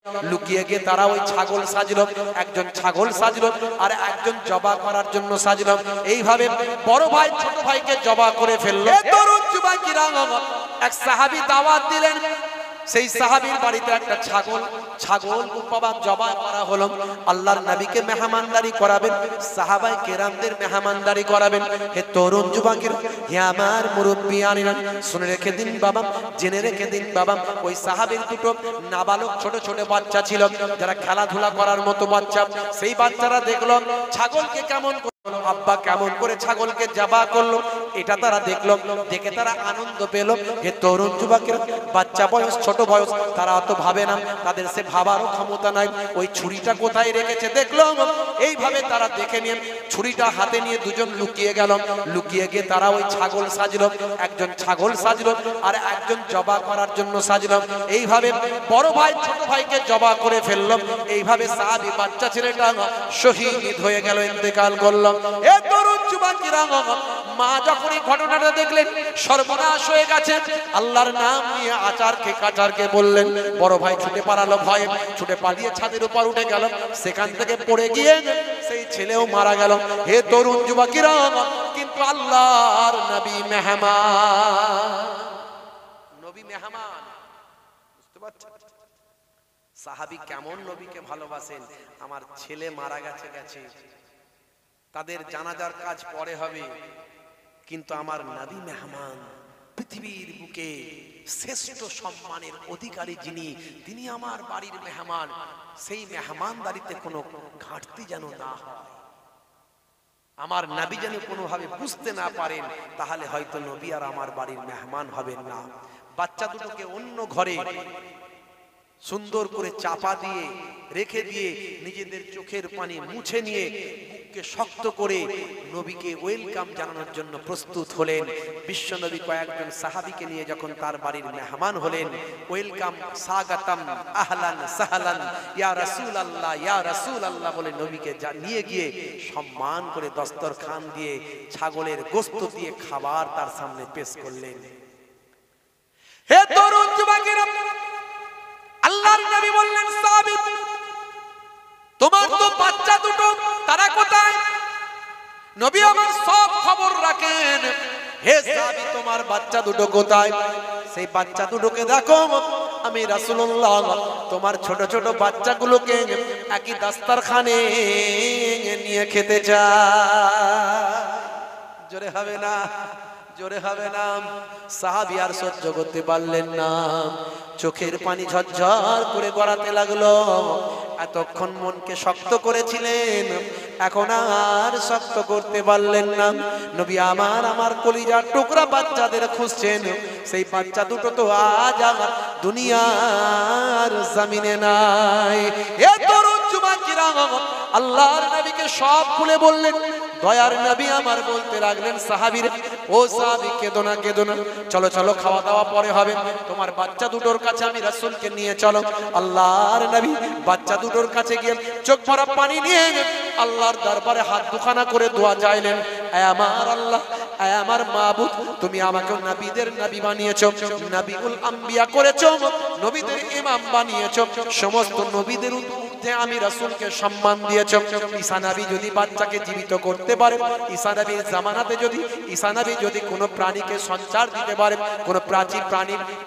লুকিয়ে গিয়ে তারা ওই ছাগল সাজলো, একজন ছাগল সাজলো আর একজন জবা করার জন্য সাজলো। এইভাবে বড় ভাই ছোট ভাইকে জবা করে ফেললো। তরুণ যুবকেরা এক সাহাবী দাওয়াত দিলেন, সেই সাহাবীর বাড়িতে একটা ছাগল বাবা জবা করা হলো। আল্লাহর নবীকে মেহমানদারি করাবেন, সাহাবায়ে কেরামদের মেহমানদারি করাবেন। হে তরুণ যুবকেরা, হে আমার মুরব্বিয়ানেরা, শুনে রেখে দিন বাবা, জেনে রেখে দিন বাবা, ওই সাহাবীর দুটো নাবালক ছোট ছোট বাচ্চা ছিল, যারা খেলাধুলা করার মতো বাচ্চা। সেই বাচ্চারা দেখলো ছাগলকে কেমন আব্বা কেমন করে ছাগলকে জবা করলো, এটা তারা দেখলো, দেখে তারা আনন্দ পেল। হে তরুণ যুবকেরা, বাচ্চা বয়স, ছোট বয়স, তারা অত ভাবে না, তাদের সে ভাবারও ক্ষমতা নাই। ওই ছুরিটা কোথায় রেখেছে দেখলো, এইভাবে তারা দেখে নিয়ে ছুরিটা হাতে নিয়ে দুজন লুকিয়ে গেল। লুকিয়ে গিয়ে তারা ওই ছাগল সাজলো, একজন ছাগল সাজলো আর একজন জবা করার জন্য সাজলো। এইভাবে বড় ভাই ছোট ভাইকে জবা করে ফেললো। এইভাবে সাহাবী বাচ্চা ছেলেটা শহীদ হয়ে গেল, ইন্তেকাল করলো। এ তরুণ যুবকেরা, মা যখন এই ঘটনাটা দেখলেন সর্বনাশ হয়ে গেছে, আল্লাহর নাম নিয়ে আচারকে কাচারকে বললেন। বড় ভাই ছুটে পালালো, ভয়ে ছুটে পালিয়ে ছাদের উপর উঠে গেল, সেখান থেকে পড়ে গিয়ে সেই ছেলেও মারা গেল। হে তরুণ যুবকেরা, কিন্তু আল্লাহর নবী মেহমান, নবী মেহমান, বুঝতে পারছেন সাহাবী কেমন নবীকে ভালোবাসেন। আমার ছেলে মারা গেছে, তাদের জানাজার কাজ পরে হবে, কিন্তু আমার নবী মেহমান, পৃথিবীর বুকে শ্রেষ্ঠ সম্মানের অধিকারী যিনি, তিনি আমার বাড়ির মেহমান। সেই মেহমানদারিতে কোনো ঘাটতি যেন না হয়, আমার নবী যেন কোনোভাবে বুঝতে না পারেন, তাহলে হয়তো নবী আর আমার বাড়ির মেহমান হবেন না। বাচ্চা দুটোকে অন্য ঘরে সুন্দর করে চাপা দিয়ে রেখে দিয়ে নিজেদের চোখের পানি মুছে নিয়ে বুককে শক্ত করে নবীকে ওয়েলকাম জানানোর জন্য প্রস্তুত হলেন। বিশ্ব নবী কয়েকজন সাহাবীকে নিয়ে যখন তার বাড়ির মেহমান হলেন, ওয়েলকাম, স্বাগতম, আহলান সাহলান, ইয়া রাসূলুল্লাহ, ইয়া রাসূলুল্লাহ বলে নবীকে নিয়ে গিয়ে সম্মান করে দস্তরখান দিয়ে ছাগলের গোশত দিয়ে খাবার তার সামনে পেশ করলেন। হে তরুণ যুবকেরা, আল্লাহর নবী বললেন, সাহাবী তোমার তো বাচ্চা দুটো, তারা কোথায়? নবী আমার সব খবর রাখেন। হে সাহাবী, তোমার বাচ্চা দুটো কোথায়? সেই বাচ্চা দুটোকে দেখো, আমি রাসূলুল্লাহ তোমার ছোট ছোট বাচ্চাগুলোকে একই দস্তরখানে নিয়ে খেতে চাই। জোরে হবে না, জোরে হবে না। সাহাবী আর সহ্য করতে পারলেন না, চোখের পানি ঝরঝর করে গড়াতে লাগলো। এতক্ষণ মনকে শক্ত করেছিলেন, এখন আর শক্ত করতে পারলেন না। নবী আমার কলিজার টুকরা বাচ্চাদের খুঁজছেন, সেই বাচ্চা দুটো তো আজ আমার দুনিয়ার জমিনে নাই। এ তরুণ যুবকেরা, আল্লাহর নবীকে সব খুলে বললেন। দয়ার নবী আমার বলতে লাগলেন, সাহাবীর, ও সাহাবী কেঁদো না, কেঁদো না, চলো চলো, খাওয়া দাওয়া পরে হবে, তোমার বাচ্চা দুটোর কাছে আমি রাসূলকে নিয়ে চলো। আল্লাহর নবী বাচ্চা দুটোর কাছে গিয়ে চোখ ভরা পানি নিয়ে আল্লাহর দরবারে হাত দুখানা করে দোয়া চাইলেন। এ আমার আল্লাহ, এ আমার মাবুদ, তুমি আমাকে নবীদের নবী বানিয়েছো, নবীউল আম্বিয়া করেছো, নবীদের ইমাম বানিয়েছো, সমস্ত নবীদের ঊর্ধ্বে আমি রাসূলকে সম্মান দিয়েছো। ঈসা নবী যদি বাচ্চাকে জীবিত করতে পারে, ঈসা নবীর জামানাতে যদি ঈসা নবী যদি কোনো প্রাণীকে সঞ্চার দিতে পারে, কোনো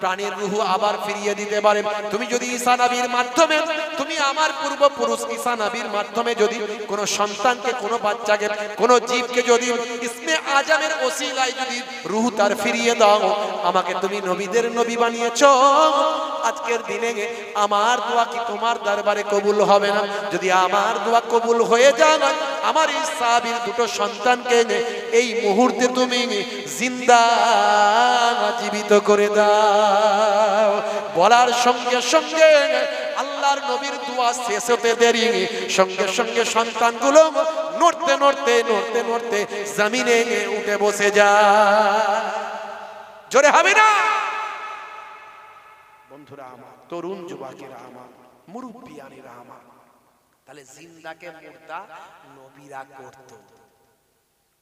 প্রাণীর রূহ আবার ফিরিয়ে দিতে পারে, তুমি যদি ঈসা নবীর মাধ্যমে, তুমি আমার পূর্বপুরুষ ঈসা নবীর মাধ্যমে যদি কোনো সন্তানকে, কোনো বাচ্চাকে, কোনো জীবকে যদি ইসমে আজমের ওসিলায় যদি রূহ তার ফিরিয়ে দাও, আমাকে তুমি নবীদের নবী বানিয়েছো, আজকের দিনে আমার দোয়া কি তোমার দরবারে কবুল হবে না? যদি আমার দোয়া কবুল হয়ে যায়, আমার এই সাহাবীর দুটো সন্তানকে এই মুহূর্তে তুমি জিন্দা জীবিত করে দাও। বলার সঙ্গে সঙ্গে আল্লাহর নবীর দোয়া শেষ হতে দেরি, সঙ্গে সঙ্গে সন্তানগুলো নড়তে নড়তে নড়তে নড়তে জমিনে উঠে বসে যায়। জোরে হবে না? বন্ধুরা আমার, তরুণ যুবকেরা আমার, মুরব্বিয়ানেরা আমার, তাহলে জিন্দাকে মুর্দা নবীরা করত।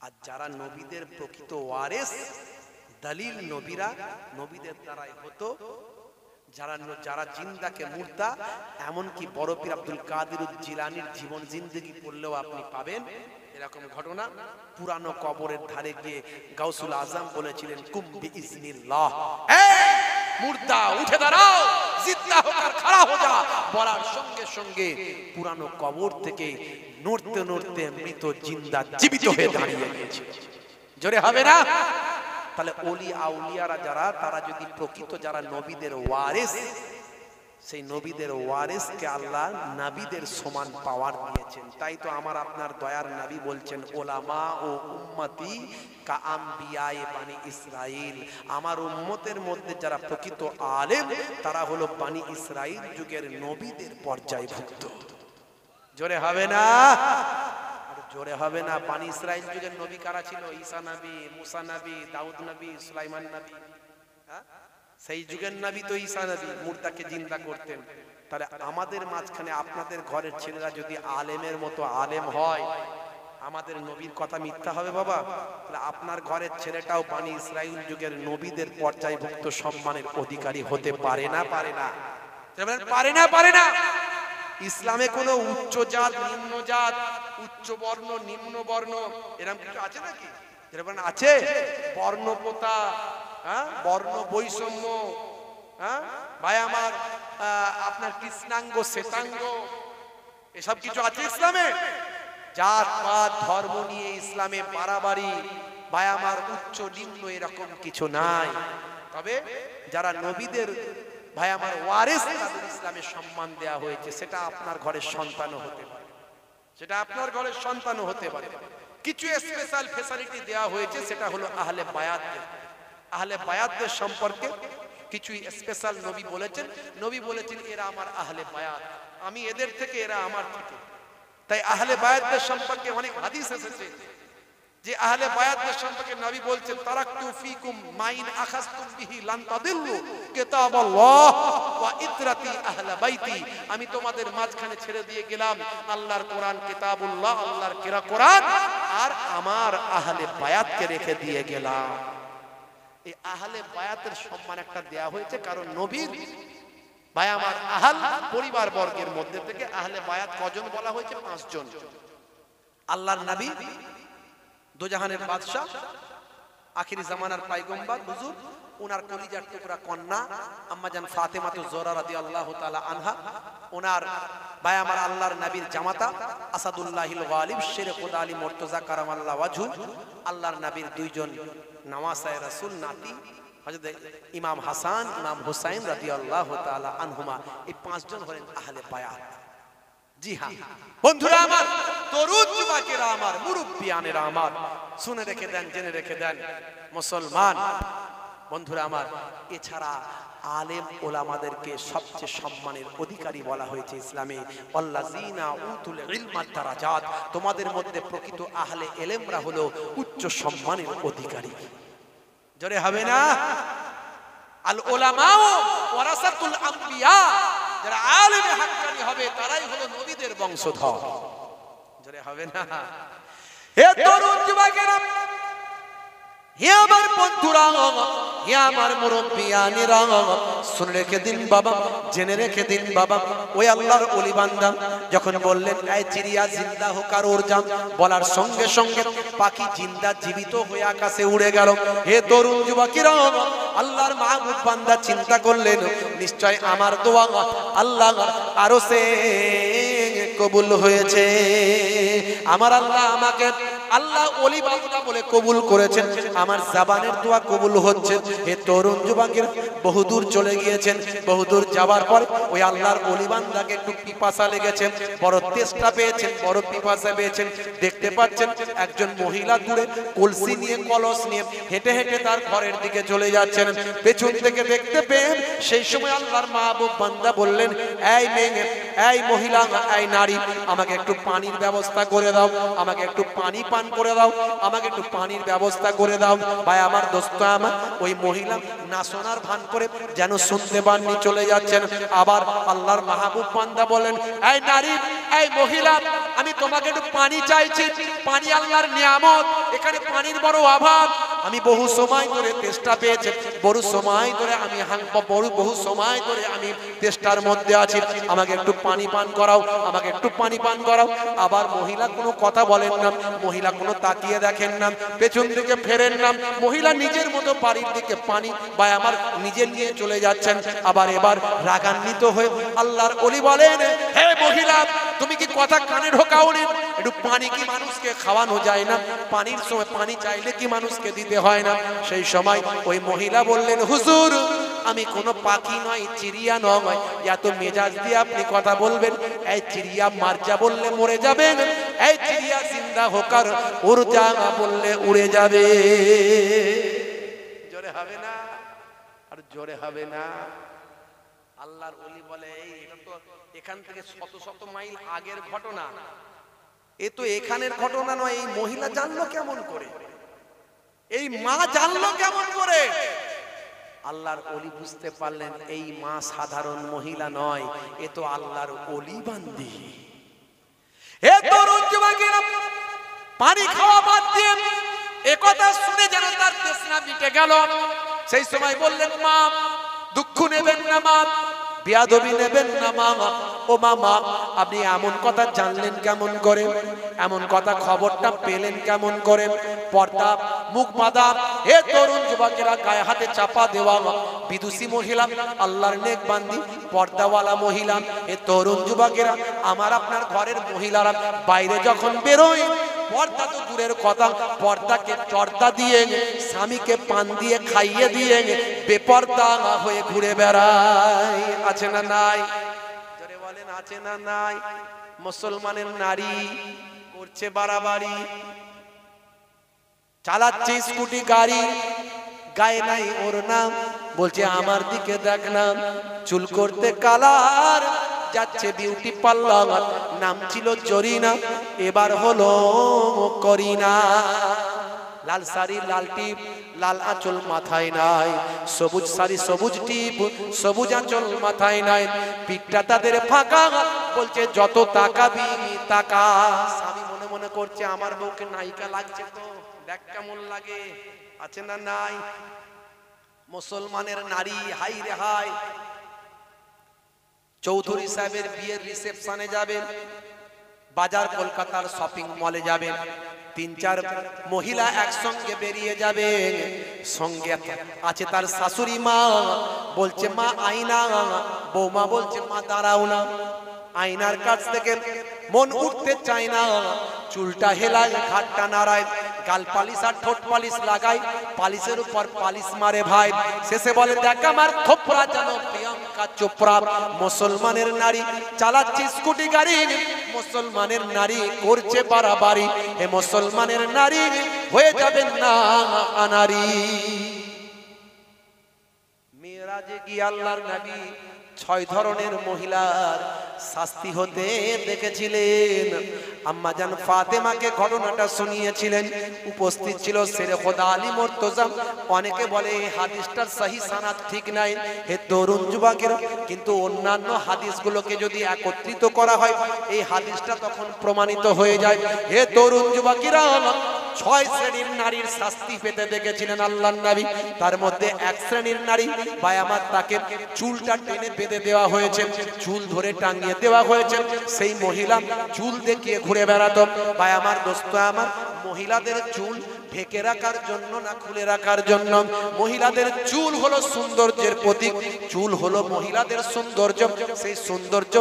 আর যারা নবীদের প্রকৃত ওয়ারিস, দলিল নবীরা, নবীদের দ্বারাই হতো, যারা যারা জিন্দাকে মুর্দা, এমনকি বড় পীর আব্দুল কাদের জিলানীর জীবন জিন্দেগি পড়লেও আপনি পাবেন এরকম ঘটনা। পুরানো কবরের ধারে গিয়ে গাউসুল আজম বলেছিলেন কুম বিইজনিল্লাহ, এই মুর্দা উঠে দাঁড়াও, জিন্দা হোকার খড়া হো যা, বলার সঙ্গে সঙ্গে পুরানো কবর থেকে নড়তে নড়তে মৃত জিন্দা জীবিত হয়ে দাঁড়িয়ে গিয়েছে। জোরে হবে না? তাহলে ওলি আউলিয়ারা যারা, তারা যদি প্রকৃত যারা নবীদের ওয়ারিস, সেই নবীদের ওয়ারিসকে আল্লাহ নবীদের সমান পাওয়ার দিয়েছেন। তাই তো আমার আপনার দয়ার নবী বলছেন ওলামা ও উম্মতি কা আম্বিয়ায়ে বানি ইসরাইল, আমার উম্মতের মধ্যে যারা প্রকৃত আলেম তারা হলো বানি ইসরাইল যুগের নবীদের পর্যায়ভুক্ত। জোরে হবে না? জোরে হবে না? বানি ইসরাইল যুগের নবী কারা ছিল? ঈসা নবী, মুসা নবী, দাউদ নবী, সুলাইমান নবী। সেই যুগের নবী তো ঈসা নবী, মুর্দাকে জিন্দা করতেন। তাহলে আমাদের মাঝখানে আপনাদের ঘরের ছেলেরা যদি আলেমের মতো আলেম হয়, আমাদের নবীর কথা মিথ্যা হবে বাবা? তাহলে আপনার ঘরের ছেলেটাও বানি ইসরাইল যুগের নবীদের পর্যায়ভুক্ত সম্মানের অধিকারী হতে পারে না? পারে না? পারে না? পারে না? ইসলামে কোনো উচ্চ জাত, নিম্ন জাত, উচ্চ বর্ণ, নিম্ন বর্ণ এরকম কিছু আছে নাকি? এরকম আছে? বর্ণপ্রথা, বর্ণ বৈষম্য, ভাই আমার আপনার কৃষ্ণাঙ্গ শ্বেতাঙ্গ এসব কিছু আছে ইসলামে? জাত পাত ধর্ম নিয়ে ইসলামে বাড়াবাড়ি, ভাই আমার উচ্চ নিম্ন এরকম কিছু নাই। তবে যারা নবীদের ভাই আমার ওয়ারিস, তাদের ইসলামে সম্মান দেয়া হয়েছে। সেটা আপনার ঘরের সন্তানও হতে পারে, সেটা আপনার ঘরের সন্তানও হতে পারে। কিছু স্পেশাল ফ্যাসিলিটি দেয়া হয়েছে, সেটা হলো আহলে বায়াতদের। আহলে বায়াতদের সম্পর্কে কিছু স্পেশাল নবী বলেছেন। নবী বলেছেন এরা আমার আহলে বায়াত, আমি এদের থেকে, এরা আমার থেকে। তাই আহলে বায়াতদের সম্পর্কে অনেক হাদিস এসেছে যে আহলে বায়াতদের সম্পর্কে নবী বলছেন তারাকতু ফীকুম মাইন আখাযতুম বিহি লান তাদিল্লু কিতাবাল্লাহ ওয়া ইতরাতি আহলে বাইতি, আমি তোমাদের মাঝখানে ছেড়ে দিয়ে গেলাম আল্লাহর কোরআন, কিতাবুল্লাহ, আল্লাহর কোরআন, আর আমার আহলে বায়াতকে রেখে দিয়ে গেলাম। এই আহলে বায়াতের সম্মান একটা দেয়া হয়েছে, কারণ নবীর ভাই আমার আহল পরিবার বর্গের মধ্যে থেকে আহলে বায়াত কজন বলা হয়েছে? 5 জন। আল্লাহর নবী, দোজাহানের বাদশা, আখিরি জামানার পয়গম্বর হুজুর, ওনার কলিজার টুকরা কন্যা আম্মা জান ফাতেমাতুজ জোহরা রাদিয়াল্লাহু তাআলা আনহা, ওনার ভাই আমার আল্লাহর নবীর জামাতা আসাদুল্লাহিল গালিব শেরে খোদা আলী মুর্তজা কারামাল্লাহু ওয়াজহু, আল্লাহর নবীর 2 জন নওয়াসায়ে রাসূল নাতি হযরত ইমাম হাসান, ইমাম হুসাইন রাদিয়াল্লাহু তাআলা আনহুমা। এই 5 জন হলেন আহলে বায়াত। জি হ্যাঁ বন্ধুরা আমার, তরুণ যুবকেরা আমার, মুরব্বিয়ানেরা আমার, শুনে রেখে দেন, জেনে রেখে দেন মুসলমান বন্ধুরা আমার, এছাড়া আলেম ওলামাদেরকে সবচেয়ে সম্মানের অধিকারী বলা হয়েছে ইসলামে। আল্লাযীনা উতুল ইলমা দারাজাত, তোমাদের মধ্যে প্রকৃত আহলে ইলমরা হলো উচ্চ সম্মানের অধিকারী। জোরে হবে না? আল উলামা ওয়ারাসাতুল আম্বিয়া, যারা আলেমে হাক্কানি হবে তারাই হলো নবীদের বংশধর। জোরে হবে না? হে তরুণ যুবকেরা, হে আমার বন্ধুরা, হে আমার মুরব্বিয়ানেরা, শুনে রেখে দিন বাবা, জেনে রেখে দিন বাবা, ওই আল্লাহর ওলি বান্দা যখন বললেন এই চিড়িয়া জিন্দা হোক আর ওর জান, বলার সঙ্গে সঙ্গে পাখি জিন্দা জীবিত হয়ে আকাশে উড়ে গেল। হে তরুণ যুবকেরা, আল্লাহর মাহবুব বান্দা চিন্তা করলেন নিশ্চয় আমার দোয়া আল্লাহ আরশে কবুল হয়েছে, আমার আল্লাহ আমাকে আল্লাহ ওলি বান্দা বলে কবুল করেছেন, আমার জবানের দোয়া কবুল হচ্ছে। হে তরুণ যুবকের, বহুদূর চলে গিয়েছেন, বহুদূর যাওয়ার পর ওই আল্লাহর ওলি বান্দাকে একটু পিপাসা লেগেছে, বড় তেষ্টা পেয়েছেন, বড় পিপাসা পেয়েছেন। দেখতে পাচ্ছেন একজন মহিলা দূরে কলসি নিয়ে, কলস নিয়ে হেঁটে হেঁটে তার ঘরের দিকে চলে যাচ্ছেন। পেছন থেকে দেখতে পেয়ে সেই সময় আল্লাহর মাহবুব বান্দা বললেন এই মেয়ে, এই মহিলা, এই নারী, আমাকে একটু পানির ব্যবস্থা করে দাও, আমাকে একটু পানি পান করে দাও, আমাকে একটু পানির ব্যবস্থা করে দাও। ভাই আমার দোস্ত আমার, ওই মহিলা না শোনার ভান করে যেন শুনতে পাননি চলে যাচ্ছেন। আবার আল্লাহর মাহবুব বান্দা বলেন এই নারী, এই মহিলা, আমি আমি তোমাকে একটু পানি চাইছি, পানি আল্লাহর নিয়ামত, এখানে পানির বড় অভাব, আমি বহু সময় ধরে তেষ্টা পেয়েছে, বহু সময় ধরে আমি বহু সময় ধরে আমি তেষ্টার মধ্যে আছি, আমাকে একটু পানি পান করাও, আমাকে একটু পানি পান করাও। আবার মহিলা কোনো কথা বলেন না, মহিলা কোনো তাকিয়ে দেখেন না, পেছন দিকে ফেরেন না, মহিলা নিজের মতো বাড়ির দিকে পানি বা আমার নিজে নিয়ে চলে যাচ্ছেন। আবার এবার রাগান্বিত হয়ে আল্লাহর ওলি বলেন, হে মহিলা, তুমি কি কথা কানে ঢোকাওনি? একটু পানি কি মানুষকে খাওয়ানো যায় না? পানির সময় পানি চাইলে কি মানুষকে দিতে হয় না? সেই সময় ওই মহিলা বললেন, হুজুর, আমি কোনো পাখি নয়, চিড়িয়া নয়, এত মেজাজ দিয়ে আপনি কথা বলবেন? এই চিড়িয়া মারজা বললে মরে যাবেন, এই চিড়িয়া জিন্দা হোকার উড়জা বললে উড়ে যাবে। জোরে হবে না? আর জোরে হবে না? আল্লাহর ওলি বলে, এটা তো এখান থেকে শত শত মাইল আগের ঘটনা, এ তো এখানের ঘটনা নয়। এই মহিলা জানলো কেমন করে? এই মা জানলো কেমন করে? আল্লাহর ওলি বুঝতে পারলেন এই মা সাধারণ মহিলা নয়, এ তো আল্লাহর ওলি বান্দি। এ তরুণ যুবকেরা, পানি খাওয়া বাদ দিয়ে একথা শুনে যেন তার তৃষ্ণা মিটে গেল। সেই সময় বললেন, মা, দুঃখ নেবেন না মা, বেয়াদবি নেবেন না মা। ও মামা, আপনি এমন কথা জানলেন কেমন করে? এমন কথা খবরটা পেলেন কেমন করে? পর্দা মুখ বাঁধা এ তরুণ যুবকেরা, গায়ে হাতে চাপা দেওয়া বিদুষী মহিলা, আল্লাহর নেক বান্দি পর্দাওয়ালা মহিলা, এ তরুণ যুবকেরা, আমার আপনার ঘরের মহিলারা বাইরে যখন বেরোয়, পর্দা তো দূরের কথা, পর্দাকে চর্দা দিয়ে, স্বামীকে পান দিয়ে খাইয়ে দিয়ে বেপর্দা হয়ে ঘুরে বেড়ায়। আছে না নাই? জোরে বলেন, আছে না নাই? মুসলমানের নারী করছে বাড়াবাড়ি, চালাচ্ছে স্কুটি গাড়ি, গায়ে নাই ওর নাম, বলছে আমার দিকে দেখ না, চুল করতে কালার, যাচ্ছে বিউটি পার্লার, নাম ছিল জরিনা, এবার হলো করিনা। লাল শাড়ি লাল টিপ, লাল আঁচল মাথায় নাই, সবুজ শাড়ি সবুজ টিপ, সবুজ আঁচল মাথায় নাই, পিঠটা তাদের ফাঁকা, বলছে যত তাকাবি তাকা। স্বামী মনে মনে করছে, আমার বউকে নায়িকা লাগছে তো, দেখ কেমন লাগে। আছে না নাই? মুসলমানের নারী, হাই রে হাই, চৌধুরী সাহেবের বিয়ের রিসেপশনে যাবেন, বাজার কলকাতার শপিং মলে যাবেন, 3-4 মহিলা একসঙ্গে বেরিয়ে যাবে, সঙ্গে আছে তার শাশুড়ি মা, বলছে মা আয়না, বৌমা বলছে মা দাঁড়াও না। আয়নার কাছ থেকে মন উঠতে চায় না, চুলটা হেলায়, ঘাটটা নাড়ায়, গাল পালিশ আর ঠোঁট পালিশ লাগায়, পালিশের উপর পালিশ মারে ভাই, শেষে বলে দেখ আমার থোপরা যেন প্রিয়াঙ্কা চোপড়া। মুসলমানের নারী চালাচ্ছে স্কুটি গাড়ি, মুসলমানের নারী করছে বাড়াবাড়ি, এ মুসলমানের নারী হয়ে যাবেন না আনারি। মেরাজে গিয়ে আল্লাহর নবী 6 ধরনের মহিলার শাস্তি হতে দেখেছিলেন। আম্মাজান ফাতেমাকে ঘটনাটা শুনিয়েছিলেন, উপস্থিত ছিল শেরে খোদা আলী মুর্তজা। অনেকে বলে এই হাদিসটার সহি সানাদ ঠিক নাই। হে তরুণ যুবকেরা, কিন্তু অন্যান্য হাদিসগুলোকে যদি একত্রিত করা হয়, এই হাদিসটা তখন প্রমাণিত হয়ে যায়। হে তরুণ যুবকেরা, 6 শ্রেণীর নারীর শাস্তি পেতে দেখেছিলেন আল্লাহর নবী। তার মধ্যে 1 শ্রেণীর নারী ভাই আমার, তাকে চুলটা টেনে বেঁধে দেওয়া হয়েছে, চুল ধরে টাঙিয়ে দেওয়া হয়েছে। সেই মহিলা চুল দেখিয়ে ঘুরে বেড়াতো। ভাই আমার, দোস্ত আমার, মহিলাদের চুল ঢেকে রাখার জন্য না খুলে রাখার জন্য? মহিলাদের চুল হলো সৌন্দর্যের প্রতীক, চুল হলো মহিলাদের সৌন্দর্য। সেই সৌন্দর্য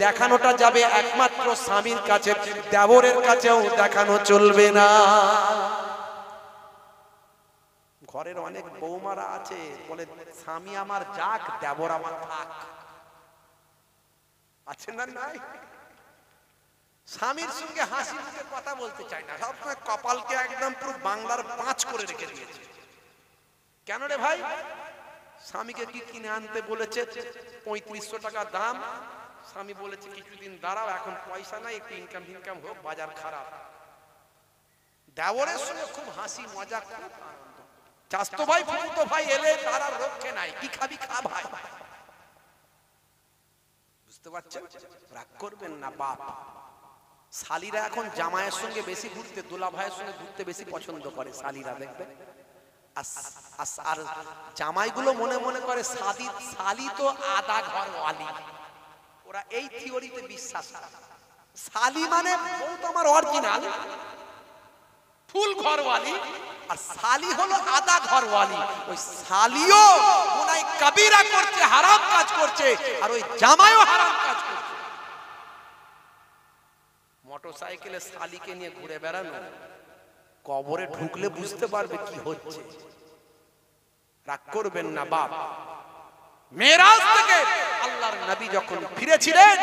দেখানোটা যাবে একমাত্র স্বামীর কাছে, দেবরের কাছেও দেখানো চলবে না। ঘরের অনেক বৌমারা আছে, বলে স্বামী আমার যাক, দেবর আমার থাক। আছে না নাই? স্বামীর সঙ্গে হাসি মুখে কথা বলতে চায় না, সবসময় কপালকে একদম পুরো বাংলার 5 করে রেখে দিয়েছে। কেন রে ভাই? স্বামীকে কি কিনে আনতে বলেছে, 3500 টাকা দাম। স্বামী বলেছে কিছুদিন দাঁড়াও, এখন পয়সা নাই, একটু ইনকাম হোক, বাজার খারাপ। দেবরের সঙ্গে খুব হাসি মজা, খুব আনন্দ। চাস্তো ভাই ফুটো ভাই এলে তার আর রক্ষে নাই, কি খাবি খা ভাই। বুঝতে পারছেন? রাগ করবেন না বাপ। শালীরা এখন জামাইয়ের সঙ্গে বেশি ঘুরতে, দোলা ভাইয়ের সঙ্গে ঘুরতে বেশি পছন্দ করে শালীরা, দেখবে। আর জামাইগুলো মনে মনে করে শালী তো আধা ঘর ওয়ালি। ওরা এই থিওরিতে বিশ্বাস করে, শালী মানে বউ তো আমার অরিজিনাল ফুল ঘরওয়ালি, আর শালী হলো আধা ঘরওয়ালি। ওই শালীও গুনাহ কবিরা করছে, হারাম কাজ করছে, আর ওই জামাইও হারাম কাজ করছে। মোটরসাইকেলে শালীকে নিয়ে ঘুরে বেড়ানো, কবরে ঢুকলে বুঝতে পারবে কি হচ্ছে। রাগ করবেন না বাপ। মেরাজ থেকে আল্লাহর নবী যখন ফিরেছিলেন,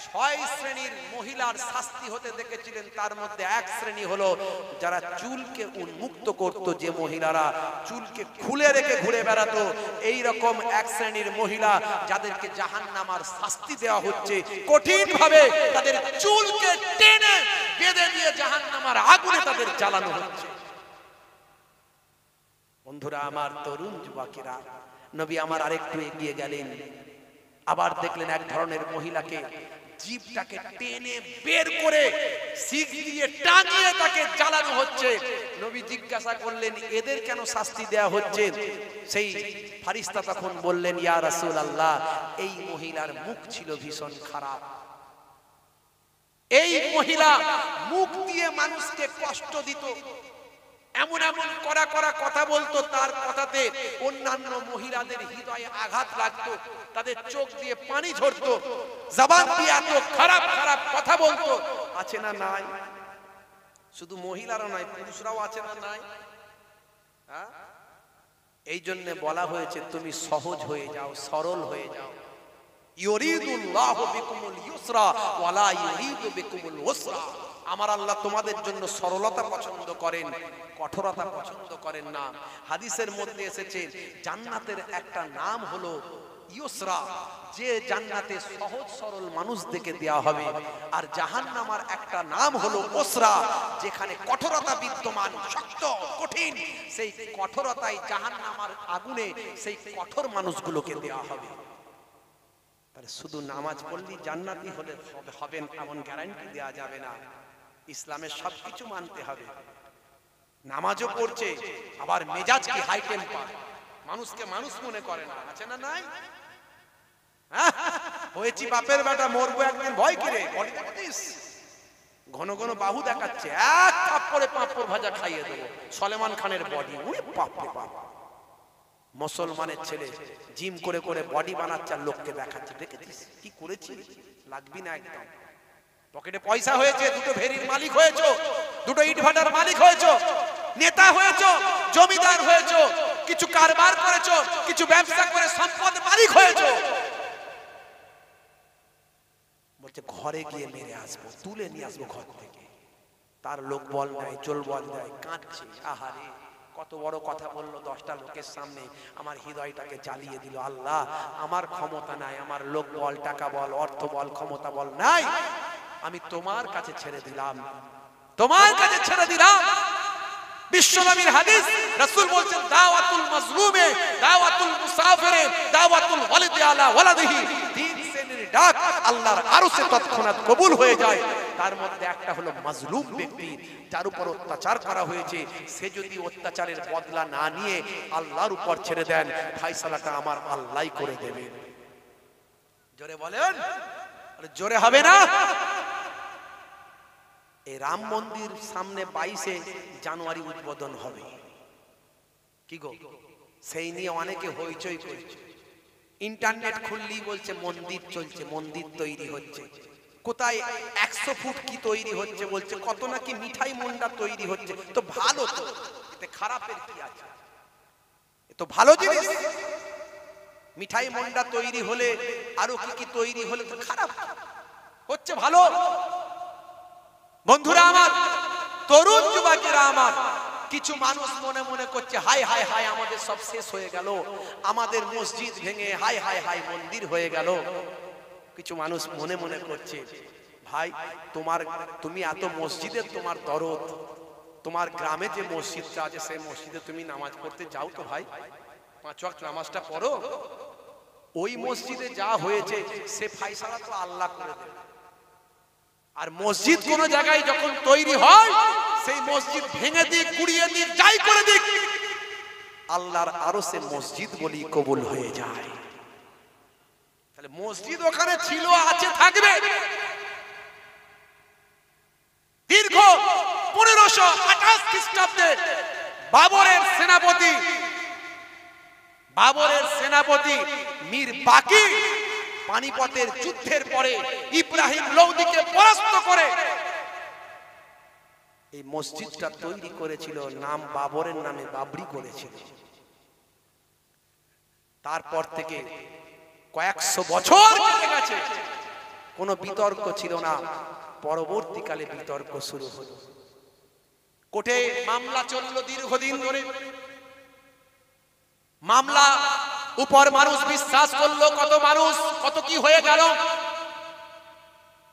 6 শ্রেণীর মহিলার শাস্তি হতে দেখেছিলেন। তার মধ্যে এক শ্রেণী হলো যারা চুলকে উন্মুক্ত করত, যে মহিলারা চুলকে খুলে রেখে ঘুরে বেড়াতো। এই রকম এক শ্রেণীর মহিলা যাদেরকে জাহান্নামার শাস্তি দেওয়া হচ্ছে, কঠিন ভাবে তাদের চুলকে টেনে বেঁধে দিয়ে জাহান্নামার আগুনে তাদের জ্বালানো হচ্ছে। বন্ধুরা আমার, তরুণ যুবকেরা, নবী আমার আরেকটু এগিয়ে গেলেন, আবার দেখলেন এক ধরনের মহিলাকে জিভটাকে টেনে বের করে শিক দিয়ে টাঙিয়ে তাকে জ্বালানো হচ্ছে। নবী জিজ্ঞাসা করলেন, এদের কেন শাস্তি দেয়া হচ্ছে? সেই ফারিস্তা তখন বললেন, ইয়া রাসূলুল্লাহ, এই মহিলার মুখ ছিল ভীষণ খারাপ। এই মহিলা মুখ দিয়ে মানুষকে কষ্ট দিত, এমন এমন করা করা কথা বলতো, তার কথাতে অন্যান্য মহিলাদের হৃদয়ে আঘাত লাগতো, তাদের চোখ দিয়ে পানি ঝরতো, জবান দিয়ে এত খারাপ খারাপ কথা বলতো। আছে না নাই? শুধু মহিলারা নয়, পুরুষরাও আছে না নাই? এই জন্য বলা হয়েছে তুমি সহজ হয়ে যাও, সরল হয়ে যাও। ইউরিদুল্লাহু বিকুমুল ইউসরা ওয়ালা ইউরিদু বিকুমুল উসরা। আমার আল্লাহ তোমাদের জন্য সরলতা পছন্দ করেন, কঠোরতা পছন্দ করেন না। হাদিসের মধ্যে এসেছে জান্নাতের একটা নাম হলো ইউসরা, যে জান্নাতে সহজ সরল মানুষদেরকে দেয়া হবে। আর জাহান্নামের একটা নাম হলো উসরা, যেখানে কঠোরতা বিদ্যমান, শক্ত কঠিন। সেই কঠোরতাই জাহান্নামের আগুনে সেই কঠোর মানুষগুলোকে দেয়া হবে। তাহলে শুধু নামাজ পড়লেই জান্নাতি হলে হবেন এমন গ্যারান্টি দেওয়া যাবে না। ইসলামের সবকিছু মানতে হবে। নামাজও পড়ছে, আবার মেজাজ কি হাই টেম্পার, মানুষকে মানুষ মনে করে না। আছে না নাই? হয়েছি বাপের বেটা, মরবো একদিন, ভয় কি রে? ঘন ঘন বাহু দেখাচ্ছে, এক থাপ্পড়ে পাঁপড় ভাজা খাইয়ে দেবো। সলেমান খানের বডি, ওরে বাপ রে বাপ। মুসলমানের ছেলে জিম করে করে বডি বানাচ্ছে আর লোককে দেখাচ্ছে, দেখেছিস কি করেছি? লাগবি না একদম। পকেটে পয়সা হয়েছে, দুটো ভেরির মালিক হয়েছো, দুটো ইটভাটার মালিক হয়েছো, নেতা হয়েছো, জমিদার হয়েছো, কিছু কারবার করেছো, কিছু ব্যবসা করে সম্পদ মালিক হয়েছো। বলছে ঘরে গিয়ে মেরে আসবো, তুলে নিয়ে আসবো ঘর থেকে। তার লোক বল দেয়, চোল বল দেয়, কাঁদছে। আহারে, কত বড় কথা বললো 10টা লোকের সামনে, আমার হৃদয়টাকে জ্বালিয়ে দিল। আল্লাহ, আমার ক্ষমতা নাই, আমার লোক বল, টাকা বল, অর্থ বল, ক্ষমতা বল নাই, আমি তোমার কাছে ছেড়ে দিলাম, তোমার কাছে ছেড়ে দিলাম। বিশ্বনবীর হাদিস, রাসূল বলেন দাওয়াতুল মাজলুমে, দাওয়াতুল মুসাফিরে, দাওয়াতুল ওয়ালিদি আলা ওয়ালাদিহি। তিন শ্রেণীর ডাক আল্লাহর আরশে তৎক্ষণাৎ কবুল হয়ে যায়। তার মধ্যে একটা হলো মাজলুম ব্যক্তি, যার উপর অত্যাচার করা হয়েছে, সে যদি অত্যাচারের বদলা না নিয়ে আল্লাহর উপর ছেড়ে দেন, ফয়সালাটা আমার আল্লাহই করে দেবেন। জোরে বলেন, আরে জোরে হবে না? এই রাম মন্দির সামনে 22শে জানুয়ারি উদ্বোধন হবে, কি গো? সেই নিয়ে অনেকে হইচই করছে। ইন্টারনেট খুললেই বলছে মন্দির চলছে, মন্দির তৈরি হচ্ছে। কোথায় 100 ফুট কি তৈরি হচ্ছে বলছে, কত নাকি মিঠাই মন্ডা তৈরি হচ্ছে। তো ভালো, তো এতে খারাপের কি আছে? এ তো ভালো জিনিস। মিঠাই মন্ডা তৈরি হলে, আরো কি কি তৈরি হলে তো খারাপ হচ্ছে, ভালো। বন্ধুরা আমার, তরুণ যুবকেরা আমার, কিছু মানুষ মনে মনে করছে হাই হাই হাই আমাদের সব শেষ হয়ে গেল, আমাদের মসজিদ ভেঙে হাই হাই হাই মন্দির হয়ে গেল। কিছু মানুষ মনে মনে করছে, ভাই তুমি এত মসজিদের তোমার দরদ, তোমার গ্রামে যে মসজিদটা আছে সেই মসজিদে তুমি নামাজ পড়তে যাও তো ভাই, 5 ওয়াক্ত নামাজটা পড়ো। ওই মসজিদে যা হয়েছে সে ফয়সালা তো আল্লাহ করে দেবে। আর মসজিদ কোন জায়গায় যখন তৈরি হয়, সেই মসজিদ ভেঙে দিক, গুড়িয়ে দিক, যাই করে দিক, আল্লাহর আরশে মসজিদ বলি কবুল হয়ে যায়। তাহলে মসজিদ ওখানে ছিল, আছে, থাকবে। দীর্ঘ 1528 খ্রিস্টাব্দে বাবরের সেনাপতি মীর বাকি পানিপথের যুদ্ধের পরে ইব্রাহিম লোদিকে পরাস্ত করে এই মসজিদটা তৈরি করেছিল, নাম বাবরের নামে বাবরি করেছিল। তারপর থেকে কয়েকশো বছর কেটে গেছে, কোনো বিতর্ক ছিল না। পরবর্তীকালে বিতর্ক শুরু হলো, কোর্টে মামলা চলল দীর্ঘদিন ধরে। মামলা উপর মানুষ বিশ্বাস করলো, কত কি হয়ে গেল,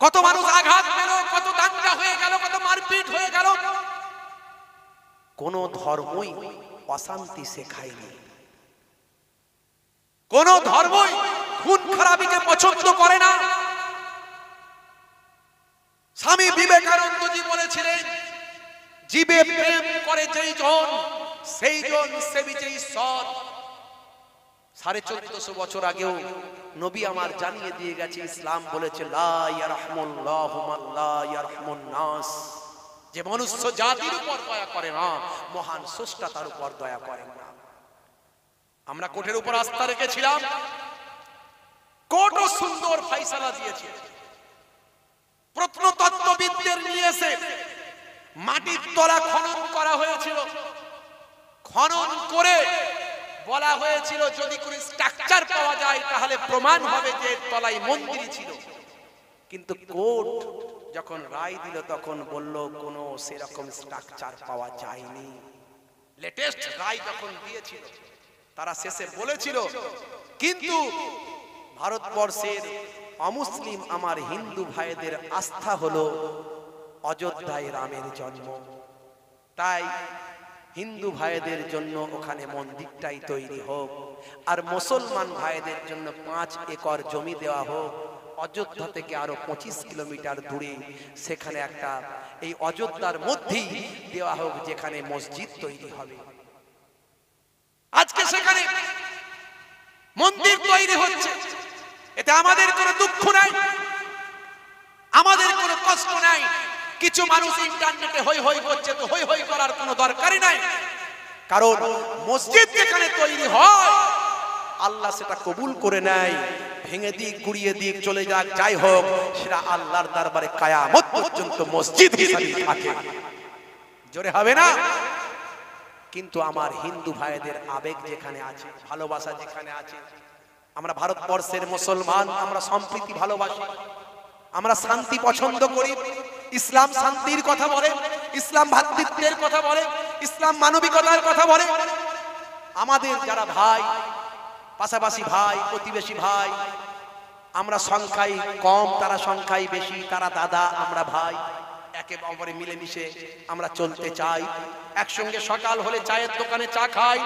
কত মানুষ আঘাত পেল, কত দাঙ্গা হয়ে গেল, কত মারপিট হয়ে গেল। কোন ধর্মই অশান্তি শেখায়নি, কোন ধর্মই খুন খারাপিকে পছন্দ করে না। স্বামী বিবেকানন্দজি বলেছিলেন, জীবে প্রেম করে যেই জন, সেই জন সেবিছে ঈশ্বর। 1450 বছর আগেও নবী আমার জানিয়ে দিয়ে গেছে, ইসলাম বলেছে লা ইয়ারহামুল্লাহু মান লা ইয়ারহামুন নাস, যে মনুষ্য জাতির উপর দয়া করে না, মহান স্রষ্টা তার উপর দয়া করেন না। আমরা কোর্টের উপর আস্থা রেখেছিলাম, কোর্টও সুন্দর ফয়সালা দিয়েছে। প্রত্নতত্ত্ববিদদের নিয়ে এসে মাটির তলা খনন করা হয়েছিল, খনন করে বলা হয়েছিল যদি কোনো স্ট্রাকচার পাওয়া যায় তাহলে প্রমাণ হবে যে তলায় মন্দির ছিল। কিন্তু কোর্ট যখন রায় দিল তখন বলল কোনো সেরকম স্ট্রাকচার পাওয়া যায়নি। লেটেস্ট রায় যখন দিয়েছিল তারা শেষে বলেছিল, কিন্তু ভারতবর্ষের অমুসলিম আমার হিন্দু ভাইদের আস্থা হলো অযোধ্যায় রামের জন্ম, তাই হিন্দু ভাইদের জন্য ওখানে মন্দিরটাই তৈরি হোক, আর মুসলমান ভাইদের জন্য 5 একর জমি দেওয়া হোক অযোধ্যা থেকে আরো 25 কিলোমিটার দূরে, সেখানে একটা এই অযোধ্যার মধ্যেই দেওয়া হোক যেখানে মসজিদ তৈরি হবে। আজকে সেখানে মন্দির তৈরি হচ্ছে, এতে আমাদের কোনো দুঃখ নাই, আমাদের কোনো কষ্ট নাই। কিছু মানুষ ইন্টারনেটে হই হই করছে, তো হই হই করার কোনো দরকারই নাই, কারণ মসজিদ যেখানে তৈরি হয় আল্লাহ সেটা কবুল করে নেয়। ভেঙে দিক, গুড়িয়ে দিক, চলে যাক, যাই হোক, সেটা আল্লাহর দরবারে কিয়ামত পর্যন্ত মসজিদ হিসেবে থাকে। জোরে হবে না? কিন্তু আমার হিন্দু ভাইদের আবেগ যেখানে আছে, ভালোবাসা যেখানে আছে, আমরা ভারতবর্ষের মুসলমান, আমরা সম্প্রীতি ভালোবাসি, আমরা শান্তি পছন্দ করি। ইসলাম শান্তির কথা বলে, ইসলাম ভ্রাতৃত্বের কথা বলে, ইসলাম মানবিকতার কথা বলে। আমাদের যারা ভাই, পাশাপাশি ভাই, প্রতিবেশী ভাই, আমরা সংখ্যায় কম, তারা সংখ্যায় বেশি, তারা দাদা, আমরা ভাই, একে অপরে মিলেমিশে আমরা চলতে চাই। একসঙ্গে সকাল হলে চায়ের দোকানে চা খাই,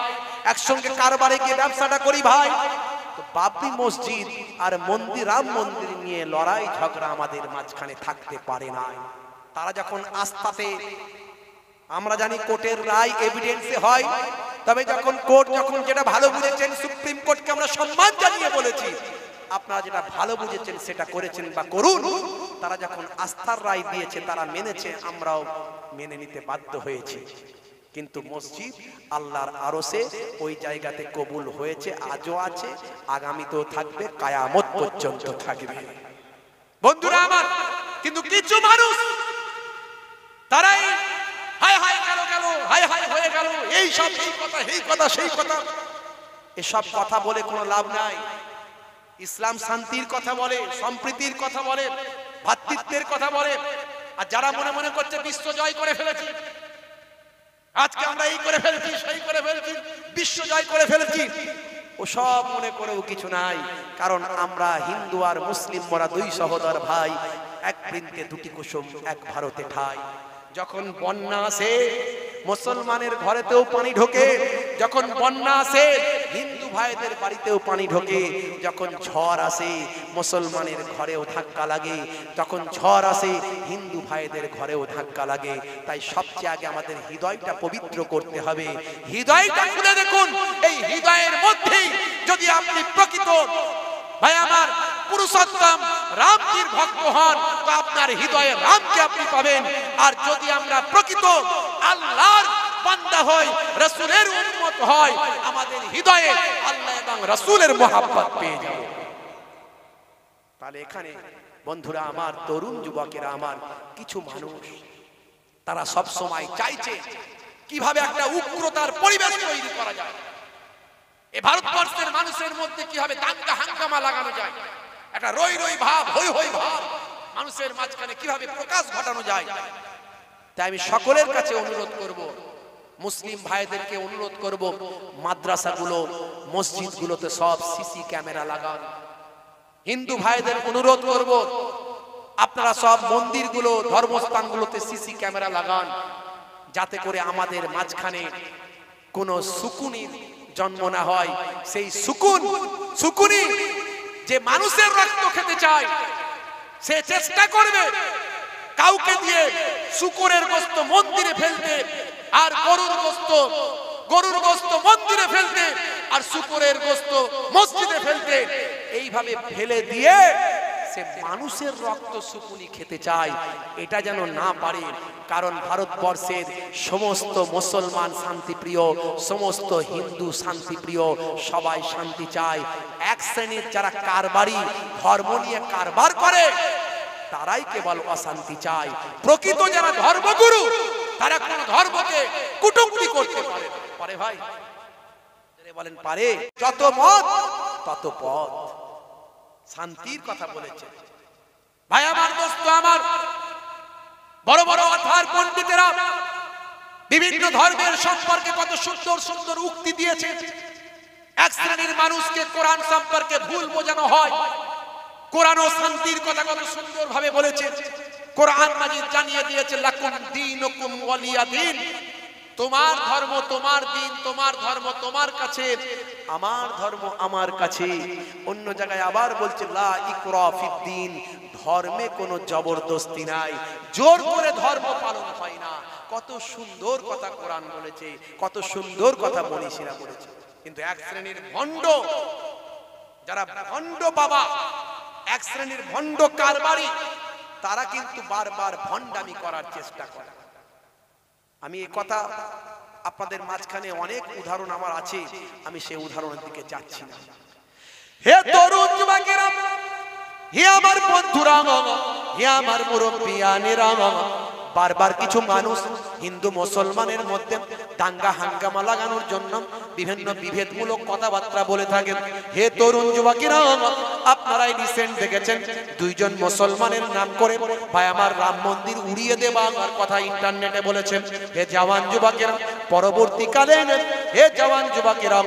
একসঙ্গে কারবারে গিয়ে ব্যবসাটা করি ভাই। তো বাবরি মসজিদ আর মন্দির, রাম মন্দির নিয়ে লড়াই ঝগড়া আমাদের মাঝখানে থাকতে পারে না। তারা যখন আস্থাতে, আমরা জানি কোর্টের রায় এভিডেন্সে হয়, তবে যখন কোর্ট যখন যেটা ভালো বুঝেছেন, সুপ্রিম কোর্টকে আমরা সম্মান জানিয়ে বলেছি আপনারা যেটা ভালো বুঝেছেন সেটা করেছেন বা করুন। তারা যখন আস্থার রায় দিয়েছে তারা মেনেছে, আমরাও মেনে নিতে বাধ্য হয়েছি। কিন্তু মসজিদ আল্লাহর আরশে ওই জায়গাতে কবুল হয়েছে, আজও আছে, আগামীতেও থাকবে, কিয়ামত পর্যন্ত থাকবে। বন্ধুরা আমার, কিন্তু কিছু মানুষ তারাই হায় হায় গেল গেল, হায় হায় হয়ে গেল, এই সব, এই কথা, এই কথা, সেই কথা, এসব কথা বলে কোনো লাভ নাই। ইসলাম শান্তির কথা বলে, সম্প্রীতির কথা বলে, ভ্রাতৃত্বের কথা বলে। আর যারা মনে মনে করছে বিশ্ব জয় করে ফেলেছি, আজকে আমরা এই করে ফেলছি, সেই করে ফেলছি, বিশ্ব জয় করে ফেলেছি, ও সব মনে করেও কিছু নাই। কারণ আমরা হিন্দু আর মুসলিম, মোরা দুই সহোদর ভাই, এক বৃন্তে দুটি কুসুম, এক ভারতে ঠাই। যখন বন্যা আসে, মুসলমানের ঘরেতেও পানি ঢোকে, যখন বন্যা আসে হিন্দু ভাইদের বাড়িতেও পানি ঢোকে, যখন ঝড় আসে মুসলমানের ঘরেও ধাক্কা লাগে, যখন ঝড় আসে হিন্দু ভাইদের ঘরেও ধাক্কা লাগে। তাই সবচেয়ে আগে আমাদের হৃদয়টা পবিত্র করতে হবে। হৃদয়টা খুলে দেখুন, এই হৃদয়ের মধ্যেই যদি আপনি প্রকৃত ভাই আমার পুরুষোত্তম রামজির ভক্ত হন, তো আপনার হৃদয়ে রামকে আপনি পাবেন। আর যদি আমরা প্রকৃত আল্লাহর বান্দা হই, রাসূলের উম্মত হই, আমাদের হৃদয়ে আল্লাহ এবং রাসূলের মহব্বত পেয়ে যাব। তাহলে এখানে বন্ধুরা আমার, তরুণ যুবকেরা আমার, কিছু মানুষ তারা সব সময় চাইছে কিভাবে একটা উগ্রতার পরিবেশ তৈরি করা যায়, এই ভারতবর্ষের মানুষের মধ্যে কিভাবে দাঙ্গা হাঙ্গামা লাগানো যায়, একটা রই রই ভাব, হই হই ভাব মানুষের মাঝখানে কিভাবে প্রকাশ ঘটানো যায়। তাই আমি সকলের কাছে অনুরোধ করব, মুসলিম ভাইদেরকে অনুরোধ করব, মাদ্রাসাগুলো মসজিদগুলোতে সব সিসি ক্যামেরা লাগান। হিন্দু ভাইদের অনুরোধ করব, আপনারা সব মন্দিরগুলো ধর্মস্থানগুলোতে সিসি ক্যামেরা লাগান, যাতে করে আমাদের মাঝখানে কোনো সুকুনির জন্ম না হয়। সেই সুকুনি যে মানুষের রক্ত খেতে চায়, সে চেষ্টা করবে কাউকে দিয়ে শূকরের গোশত মন্দিরে ফেলতে, আর গরুর গোশত মন্দিরে ফেলতে, আর শূকরের গোশত মসজিদে ফেলতে। এইভাবে ফেলে দিয়ে সে মানুষের রক্ত সুকুনি খেতে চায়, এটা যেন না পারে। কারণ ভারতবর্ষের সমস্ত মুসলমান শান্তিপ্রিয়, সমস্ত হিন্দু শান্তিপ্রিয়, সবাই শান্তি চায়। এক শ্রেণীর যারা কারবারি, ধর্ম নিয়ে কারবার করে, তারাই কেবল অশান্তি চায়। প্রকৃত যারা ধর্মগুরু, তারা কোন ধর্মকে কুটুক্তি করতে পারে না। পারে ভাই? বলেন পারে? যত মত তত পথ, শান্তির কথা বলেছে ভাই আমার, দোস্ত আমার। বড় বড় অথার পণ্ডিতেরা বিভিন্ন ধর্মের সম্পর্কে কত সুন্দর সুন্দর উক্তি দিয়েছে। এক শ্রেণীর মানুষকে কোরআন সম্পর্কে ভুল বোঝানো হয়, কোরআন ও শান্তির কথা কত সুন্দর ভাবে বলেছে। কোরআন মাজিদ জানিয়ে দিয়েছে, লাকুম দীনুকুম ওয়ালিয়া দীন, তোমার ধর্ম তোমার দিন, তোমার ধর্ম তোমার কাছে, আমার ধর্ম আমার কাছে। অন্য জায়গায় আবার বলছে, লা ইকরা ফিদ্দিন, ধর্মে কোনো জবরদস্তি নাই, জোর করে ধর্ম পালন হয় না। কত সুন্দর কথা কোরআন বলেছে, কত সুন্দর কথা মনীষীরা বলেছে। কিন্তু এক শ্রেণীর ভণ্ড, যারা ভণ্ড বাবা, এক শ্রেণীর ভণ্ড কারবারি, তারা কিন্তু বারবার ভণ্ডামি করার চেষ্টা করে। আমি এই কথা আপনাদের মাঝখানে অনেক উদাহরণ আমার আছে, আমি সেই উদাহরণের দিকে যাচ্ছি না। হে তরুণ যুবকেরা, হে আমার বন্ধুরা, হে আমার মুরব্বিয়ানেরা, বারবার কিছু মানুষ হিন্দু মুসলমানের মধ্যে দাঙ্গা হাঙ্গামা লাগানোর জন্য বিভিন্ন বিভেদমূলক কথাবার্তা বলে থাকেন। হে তরুণ যুবকেরা, আপনারাই রিসেন্ট দেখেছেন দুইজন মুসলমানের নাম করে ভাই আমার রাম মন্দির উড়িয়ে দেওয়ার কথা ইন্টারনেটে বলেছেন। হে জওয়ান যুবকেরা, পরবর্তীকালে হে জওয়ান যুবকেরা,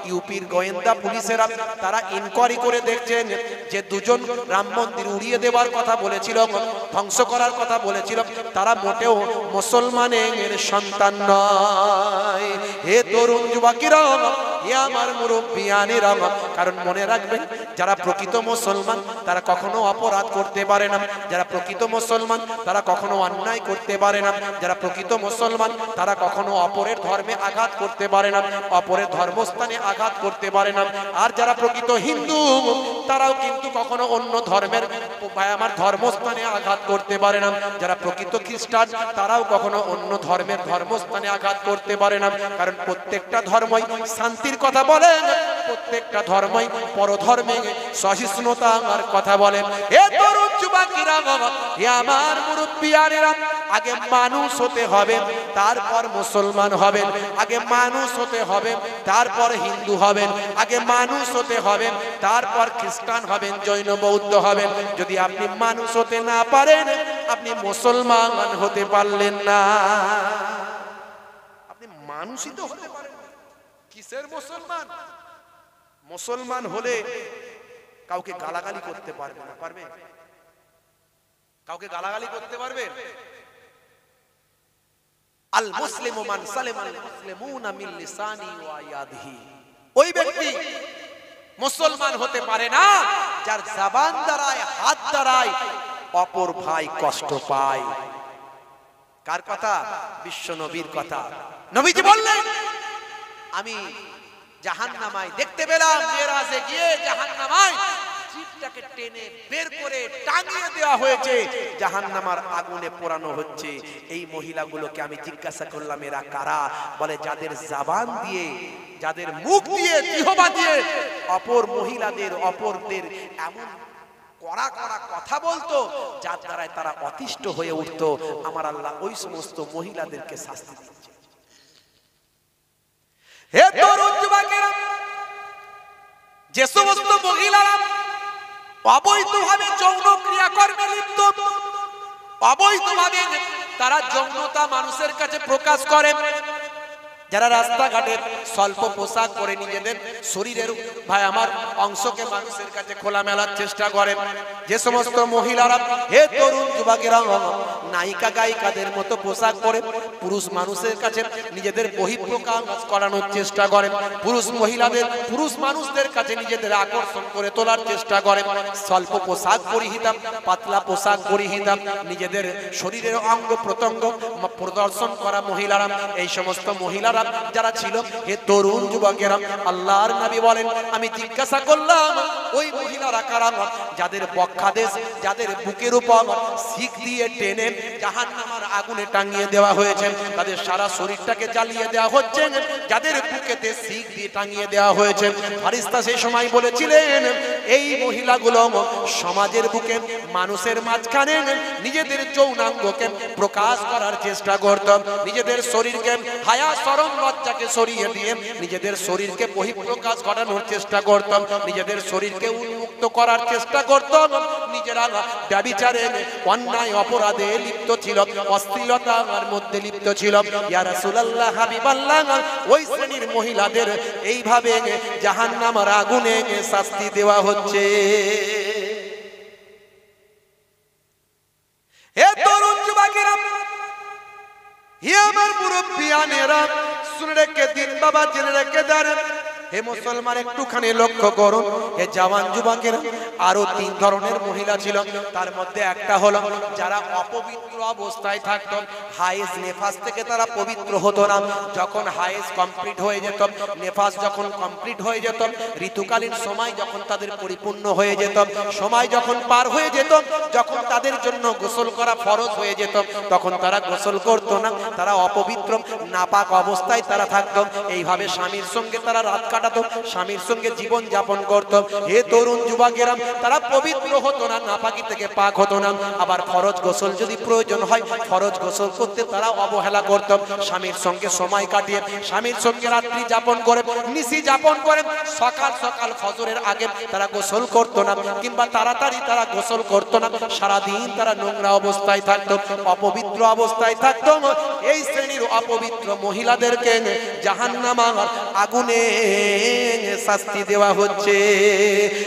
ইউপির গোয়েন্দা পুলিশেরা তারা ইনকোয়ারি করে দেখছেন যে দুজন রাম মন্দির উড়িয়ে দেওয়ার কথা বলেছিল, ধ্বংস করার কথা বলেছিল, তারা মোটেও মুসলমানের সন্তান নয়। হে তরুণ যুবকেরা, হে আমার মুরব্বিয়ানেরা, কারণ মনে রাখবেন, যারা প্রকৃত মুসলমান তারা কখনো অপরাধ করতে পারে না, যারা প্রকৃত মুসলমান তারা কখনো অন্যায় করতে পারে না, যারা প্রকৃত মুসলমান তারা কখনো অপরের ধর্মে আঘাত করতে পারে না, অপরের ধর্মস্থানে আঘাত করতে পারে না। আর যারা প্রকৃত হিন্দু তারাও কিন্তু কখনো অন্য ধর্মের আমার ধর্মস্থানে আঘাত করতে পারে না। যারা প্রকৃত খ্রিস্টান তারাও কখনো অন্য ধর্মের ধর্মস্থানে আঘাত করতে পারে না। কারণ প্রত্যেকটা ধর্মই শান্তির কথা বলে, প্রত্যেকটা ধর্মই পরধর্মে সহিষ্ণুতার কথা বলে। এ তরুণ যুবকেরা, হে আমার মুরব্বিয়ানেরা, আগে মানুষ হতে হবে, তারপর মুসলমান হবেন। আগে মানুষ হতে হবে, তারপর হিন্দু হবেন। আগে মানুষ হতে হবে, তারপর খ্রিস্টান হবেন, জৈন বৌদ্ধ হবেন। যদি আপনি মানুষ হতে না পারেন, আপনি মুসলমান হতে পারলেন না। আপনি মানুষই তো হতে পারেন, কিসের মুসলমান? মুসলমান হলে কাউকে গালাগালি করতে পারবে না, পারবে? কাউকে গালাগালি করতে পারবে? আল মুসলিমু মান সালিমাল মুসলিমুনা মিন লিসানি ওয়া ইয়াদিহি, ওই ব্যক্তি মুসলমান হতে পারে না যার জবান দ্বারায় হাত দ্বারায় অপর ভাই কষ্ট পায়। কার কথা? বিশ্ব নবীর কথা। নবীজি বললেন, আমি জাহান্নামায় দেখতে পেলাম, মেরাজে গিয়ে জাহান্নামায় জিভটাকে টেনে বের করে টাঙিয়ে দেওয়া হয়েছে, জাহান্নামার আগুনে পোড়ানো হচ্ছে। এই মহিলাগুলোকে আমি জিজ্ঞাসা করলাম, এরা কারা? বলে, যাদের জবান দিয়ে, যাদের মুখ দিয়ে, জিহ্বা দিয়ে অপর মহিলাদের, অপরদের এমন কড়া কড়া কথা বলতো, যার দ্বারা তারা অতিষ্ঠ হয়ে উঠতো। আমার আল্লাহ ওই সমস্ত মহিলাদেরকে শাস্তি দিচ্ছে। হে তরুণ যুবকেরা, যে সমস্ত মহিলারা অবৈধভাবে যৌন ক্রিয়াকর্মে লিপ্ত, অবৈধভাবে তারা যৌনতা মানুষের কাছে প্রকাশ করে, যারা রাস্তাঘাটে স্বল্প পোশাক পরে নিজেদের শরীরের ভাই আমার অংশকে মানুষের কাছে খোলা মেলার চেষ্টা করে, যে সমস্ত মহিলারা, হে তরুণ যুবকেরা, নায়িকা গায়িকাদের মতো পোশাক পরে পুরুষ মানুষের কাছে নিজেদের বহিঃপ্রকাশ করানোর চেষ্টা করে, পুরুষ মহিলাদের, পুরুষ মানুষদের কাছে নিজেদের আকর্ষণ করে তোলার চেষ্টা করে, স্বল্প পোশাক পরিহিতাম, পাতলা পোশাক পরিহিতাম, নিজেদের শরীরের অঙ্গ প্রত্যঙ্গ প্রদর্শন করা মহিলারা, এই সমস্ত মহিলারা যারা ছিল, হে তরুণ যুবকেরা, আল্লাহর নবী বলেন, আমি জিজ্ঞাসা করলাম, ওই মহিলারা কারা? যাদের বক্ষাদেশ, যাদের বুকের উপর শিক দিয়ে টেনে জাহান্নামের আগুনে টাঙিয়ে দেওয়া হয়েছে, তাদের সারা শরীরটাকে জ্বালিয়ে দেওয়া হচ্ছে, যাদের বুকেতে শিক দিয়ে টাঙিয়ে দেওয়া হয়েছে। ফারিস্তা সেই সময় বলেছিলেন, এই মহিলাগুলো সমাজের বুকে, মানুষের মাঝখানে নিজেদের যৌনাঙ্গকে প্রকাশ করার চেষ্টা করত, নিজেদের শরীরকে হায়া শরম লজ্জাকে সরিয়ে দিয়ে নিজেদের শরীরকে বহিঃপ্রকাশ ঘটানোর চেষ্টা করত, নিজেদের শরীরকে উন্মুক্ত করার চেষ্টা করত, নিজেরা ব্যভিচারে, অন্যায় অপরাধে লিপ্ত ছিল, অশ্লীলতার মধ্যে লিপ্ত ছিল। ইয়া রাসূলুল্লাহ, হাবিবাল্লাহ, ওই শ্রেণীর মহিলাদের এইভাবে জাহান্নামের আগুনে শাস্তি দেওয়া হচ্ছে। হে তরুণ যুবকেরা, হে আমার মুরব্বিয়ানেরা, শুনে রেখে দিন বাবা, জেনে রেখে দেন। হে মুসলমান, একটুখানি লক্ষ্য করুন, হে জওয়ান যুবকেরা, আরো 3 ধরনের মহিলা ছিল। তার মধ্যে একটা হলো যারা অপবিত্র অবস্থায় থাকতো, হায়েজ নেফাস থেকে তারা পবিত্র হতো না। যখন হায়েজ কমপ্লিট হয়ে যেত, নেফাস যখন কমপ্লিট হয়ে যেত, ঋতুকালীন সময় যখন তাদের পরিপূর্ণ হয়ে যেত, সময় যখন পার হয়ে যেত, যখন তাদের জন্য গোসল করা ফরজ হয়ে যেত, তখন তারা গোসল করতো না, তারা অপবিত্র নাপাক অবস্থায় তারা থাকতো। এইভাবে স্বামীর সঙ্গে তারা রাত কাটাতো, স্বামীর সঙ্গে জীবন যাপন করতো। হে তরুণ যুবকেরা, তারা পবিত্র হতো না, নাপাকি থেকে পাক হতো না। আবার ফরজ গোসল যদি প্রয়োজন হয়, ফরজ গোসল করতে তারা অবহেলা করত। স্বামীর সঙ্গে সময় কাটিয়ে, স্বামীর সঙ্গে রাত্রি যাপন করে, নিশি যাপন করে, সকাল সকাল ফজরের আগে তারা গোসল করতো না, কিংবা তাড়াতাড়ি তারা গোসল করতো না। সারাদিন তারা নোংরা অবস্থায় থাকতো, অপবিত্র অবস্থায় থাকতো। এই শ্রেণীর অপবিত্র মহিলাদেরকে জাহান্নামের আগুনে শাস্তি দেওয়া হচ্ছে।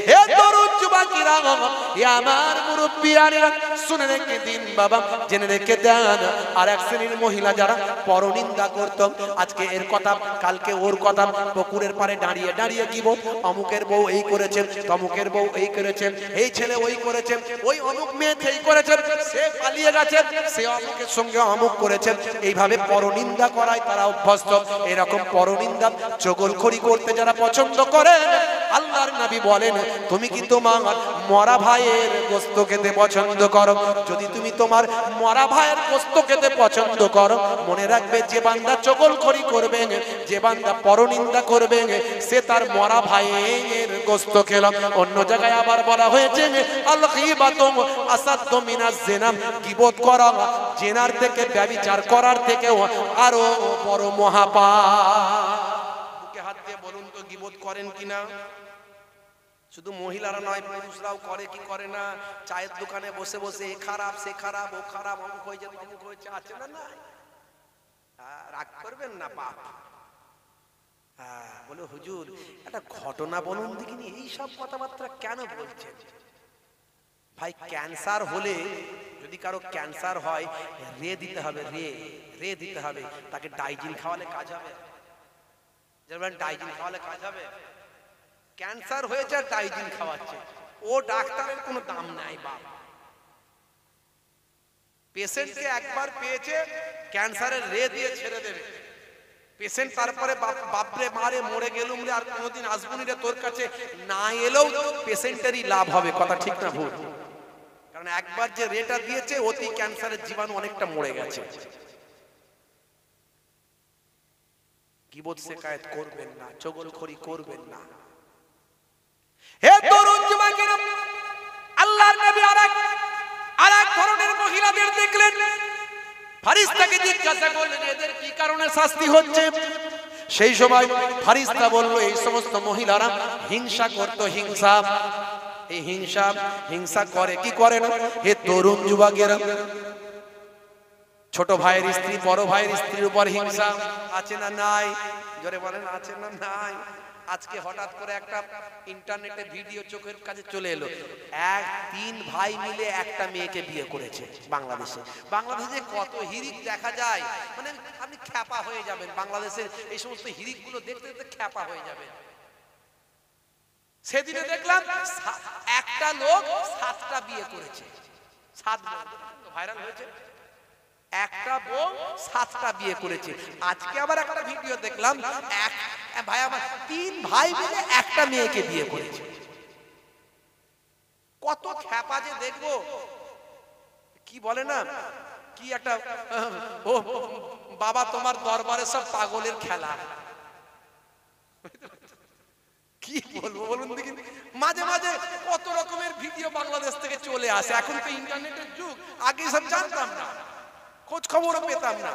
হে তরুণ যুবকেরা, হে আমার মুরব্বিয়ানেরা, শুনে রেখে দিন বাবা, জেনে রেখে দেন। আর এক শ্রেণীর মহিলা যারা পরনিন্দা করত, আজকে এর কথা, কালকে ওর কথা, পুকুরের পাড়ে দাঁড়িয়ে দাঁড়িয়ে কি বল, অমুকের বউ এই করেছেন, তমুকের বউ এই করেছেন, এই ছেলে ওই করেছেন, ওই অমুক মেয়ে এই করেছেন, সে পালিয়ে গেছে, সে অমুকের সঙ্গে অমুক করেছেন। এইভাবে পরনিন্দা করায় তারা অভ্যস্ত। এরকম পরনিন্দা, চগলখড়ি করতে যারা পছন্দ করে, আল্লাহর নবী বলেন, তুমি কি তোমার মরা ভাইয়ের গোশত খেতে পছন্দ করো? যদি তুমি তোমার মরা ভাইয়ের গোশত খেতে পছন্দ করো, মনে রাখবে, যে বান্দা চগলখড়ি করবে, যে বান্দা পরনিন্দা করবে, সে তার মরা ভাইয়ের গোশত খেল। অন্য জায়গায় আবার বলা হয়েছে, আল গীবাতু আসাদ্দু মিনাজ জিনা, গীবত করা জিনার থেকে, ব্যভিচার করার থেকেও আরো বড় মহাপাপ। বুকে হাত দিয়ে বলুন তো, গীবত করেন কিনা? শুধু মহিলারা নয়, পুরুষরাও করে কি করে না? চায়ের দোকানে বসে বসে এ খারাপ, সে খারাপ, ও খারাপ, অমুক হয়েছে, তমুক হয়েছে, আছে না? না, রাগ করবেন না, পাপ। বলে, হুজুর একটা ঘটনা বলুন দেখিনি, এই সব কথাবার্তা কেন বলছেন? ভাই, ক্যান্সার হলে যদি কারো ক্যান্সার হয় রে দিতে হবে, রে দিতে হবে। তাকে ডাইজিন খাওয়ালে কাজ হবে? যেমন ডাইজিন খাওয়ালে কাজ হবে? ক্যান্সার হয়েছে আর ডাইজিন খাওয়াচ্ছে, ও ডাক্তারের কোনো দাম নাই বাপ। পেশেন্টকে একবার পেয়েছে, ক্যান্সারের রে দিয়ে ছেড়ে দেবে পেশেন্ট, তারপরে বাপরে মারে মরে গেলুম রে আর কোনোদিন আসবনি রে তোর কাছে, না এলেও পেশেন্টেরই লাভ হবে। কথা ঠিক না ভুল? কারণ একবার যে রেটা দিয়েছে অতি ক্যান্সারের জীবাণু অনেকটা মরে গেছে। গীবত শিকায়েত করবেন না, চগলখড়ি করবেন না। হে তরুণ যুবকেরা, আল্লাহর নবী আরেক ধরনের মহিলাদের দেখলেন, ফারিস্তাকে জিজ্ঞাসা করলেন এদের কি কারণে শাস্তি হচ্ছে? সেই সময় ফারিস্তা বলল এই সমস্ত মহিলারা হিংসা করত, হিংসা। এই হিংসা করে, কি করে না? হে তরুণ যুবকেরা, ছোট ভাইয়ের স্ত্রী বড় ভাইয়ের স্ত্রীর উপর হিংসা আছে না নাই? জোরে বলেন, আছে না নাই? আজকে হঠাৎ করে একটা ইন্টারনেটে ভিডিও চোখের কাছে চলে এলো, 3 ভাই মিলে একটা মেয়েকে বিয়ে করেছে বাংলাদেশে। বাংলাদেশে কত হিরিক দেখা যায়, মানে আপনি খ্যাপা হয়ে যাবেন। বাংলাদেশের এই সমস্ত হিরিক গুলো দেখতে দেখতে খ্যাপা হয়ে যাবেন। সেদিনে দেখলাম একটা লোক 7টা বিয়ে করেছে, 7 ভাইরাল হয়েছে। একটা বউ 7টা বিয়ে করেছে। আজকে আবার একটা ভিডিও দেখলাম, ভাই আমার 3 ভাই মিলে একটা মেয়েকে বিয়ে করেছে। কত খ্যাপা যে দেখবো, কি বলে না, কি একটা ও বাবা তোমার দরবারে সব পাগলের খেলা। কি বলবো বলুন দেখি, মাঝে মাঝে কত রকমের ভিডিও বাংলাদেশ থেকে চলে আসে। এখন তো ইন্টারনেটের যুগ, আগে সব জানতাম না, খোঁজ খবরও পেতাম না।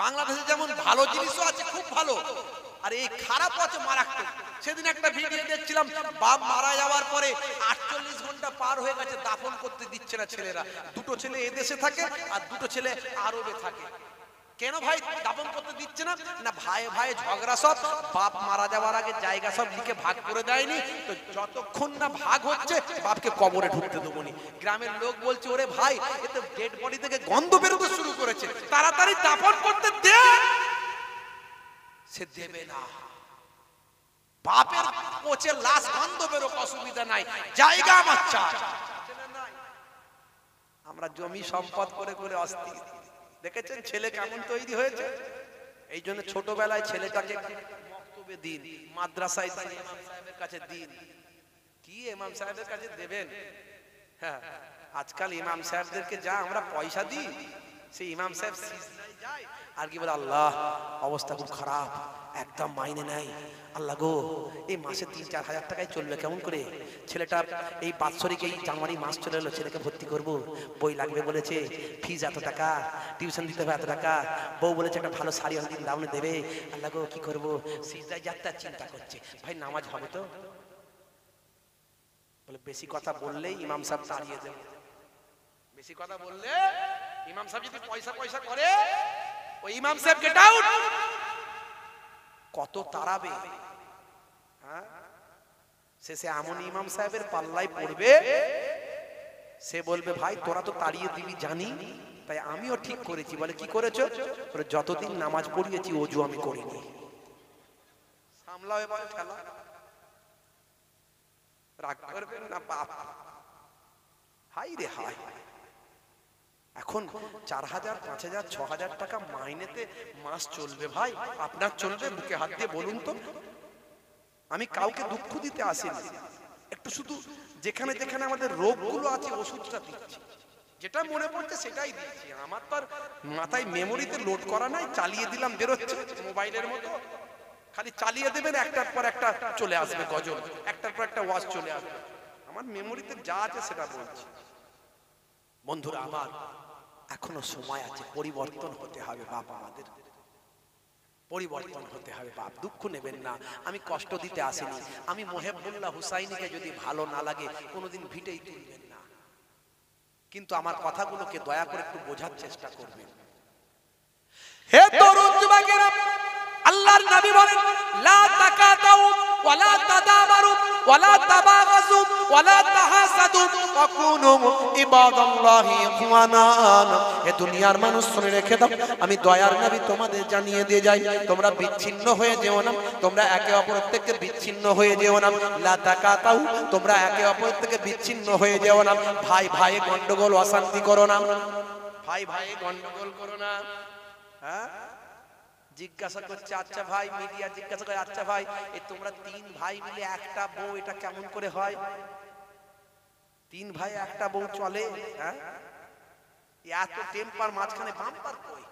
বাংলাদেশে যেমন ভালো জিনিসও আছে, খুব ভালো, আর এই খারাপ আছে মারাত্মক। সেদিন একটা ভিডিও দেখছিলাম, বাপ মারা যাওয়ার পরে 48 ঘন্টা পার হয়ে গেছে, দাফন করতে দিচ্ছে না ছেলেরা। 2টো ছেলে এদেশে থাকে আর 2টো ছেলে আরবে থাকে। কেন ভাই দাফন করতে দিচ্ছে না? না ভাই ভাই ঝগড়া, সব বাপ মারা যাওয়ার আগে জায়গা সব লিখে ভাগ করে দেয়নি, তো যতক্ষণ না ভাগ হচ্ছে বাপকে কবরে ঢুকতে দেবো নি। গ্রামের লোক বলছে ওরে ভাই এ তো ডেড বডি থেকে গন্ধ বেরোতে শুরু করেছে, তাড়াতাড়ি দাফন করতে দে। সে দেবে না। বাপের পচে লাশ গন্ধ বেরোক অসুবিধা নাই, জায়গা আমার চাই। আমরা জমি সম্পদ করে করে অস্থির। দেখেছেন ছেলে কেমন তৈরি হয়েছে? এই জন্য ছোটবেলায় ছেলেটাকে মক্তবে দিন, মাদ্রাসায় দিন, ইমাম সাহেবের কাছে দিন। কি ইমাম সাহেবের কাছে দেবেন? হ্যাঁ, আজকাল ইমাম সাহেবদেরকে যা আমরা পয়সা দিই, সেই ইমাম সাহেব সিজদায় যায় আর কি বলে, আল্লাহ অবস্থা খুব খারাপ, একদম মাইনে নাই, আল্লাহ গো এই মাসে 3-4 হাজার টাকায় চলবে কেমন করে? ছেলেটা এই বাৎসরিক এই জানুয়ারি মাস চলে এলো, ছেলেকে ভর্তি করব, বই লাগবে বলেছে, ফিজ এত টাকা, টিউশন দিতে হবে এত টাকা, বউ বলেছে একটা ভালো শাড়ি অনেকদিন দাম দেবে, আল্লাহ গো কি করবো? সিজদায় যাত্রা চিন্তা করছে, ভাই নামাজ হবে তো? বলে বেশি কথা বললেই ইমাম সাহেব তাড়িয়ে দেবে। বেশি কথা বললে ইমাম সাহেব যদি পয়সা পয়সা করে, ওই ইমাম সাহেব গেট আউট। কত তাড়াবে? হ্যাঁ, শেষে এমন ইমাম সাহেবের পাল্লায় পড়বে, সে বলবে ভাই তোরা তো তাড়িয়ে দিবি জানি, তাই আমিও ঠিক করেছি। বলে কি করেছো? বলে যতদিন নামাজ পড়িয়েছি ওযু আমি করিনি। সামলাও এবার খেলা, রাগ করবেন না বাপ। হাই রে হাই, এখন 4000, 5000, 6000 টাকা মাইনেতে মাস চলবে ভাই, আপনার চলবে? বুকে হাত দিয়ে বলুন তো। আমি কাউকে দুঃখ দিতে আসিনি, একটু শুধু যেখানে যেখানে আমাদের রোগগুলো আছে ওষুধটা দিচ্ছি, যেটা মনে পড়ছে সেটাই দিচ্ছি। আমার তো আর মাথায় মেমোরিতে লোড করা নাই, চালিয়ে দিলাম বেরোচ্ছে মোবাইলের মতো। খালি চালিয়ে দেবেন, একটার পর একটা চলে আসবে গজল, একটার পর একটা ওয়াজ চলে আসবে। আমার মেমোরিতে যা আছে সেটা বলছি। বন্ধুরা আমার, এখনো সময় আছে, পরিবর্তন হতে হবে বাপ, আমাদের পরিবর্তন হতে হবে বাপ। দুঃখ নেবেন না, আমি কষ্ট দিতে আসিনি। আমি মোহেবুল্লাহ হুসাইনিকে যদি ভালো না লাগে কোনোদিন ভিটেই তুলবেন না, কিন্তু আমার কথাগুলোকে দয়া করে একটু বোঝার চেষ্টা করবেন। হে তরুণ যুবকেরা, আল্লাহর নবী বলেন লা তাকাতাউ ওয়ালা তাদাবারু ওয়ালা তাবাগাজু ওয়ালা তাহাসাদু ওয়া কুনু ইবাদাল্লাহি ইখওয়ানা। এ দুনিয়ার মানুষ শুনে রেখে দাও, আমি দয়ার নবী তোমাদের জানিয়ে দিয়ে যাই, তোমরা বিচ্ছিন্ন হয়ে যেও না, তোমরা একে অপরের থেকে বিচ্ছিন্ন হয়ে যেও না। লা তাকাতাউ, তোমরা একে অপরের থেকে বিচ্ছিন্ন হয়ে যেও না। ভাই ভাই গন্ডগোল অশান্তি করো না, ভাই ভাই গন্ডগোল করো না। হ্যাঁ, জিজ্ঞাসা করছে, আচ্ছা ভাই, মিডিয়া জিজ্ঞাসা করে, আচ্ছা ভাই এই তোমরা তিন ভাই মিলে একটা বউ, এটা কেমন করে হয়? তিন ভাই একটা বউ চলে? হ্যাঁ, এত টেম্পার মাঝখানে বাম্পার কই?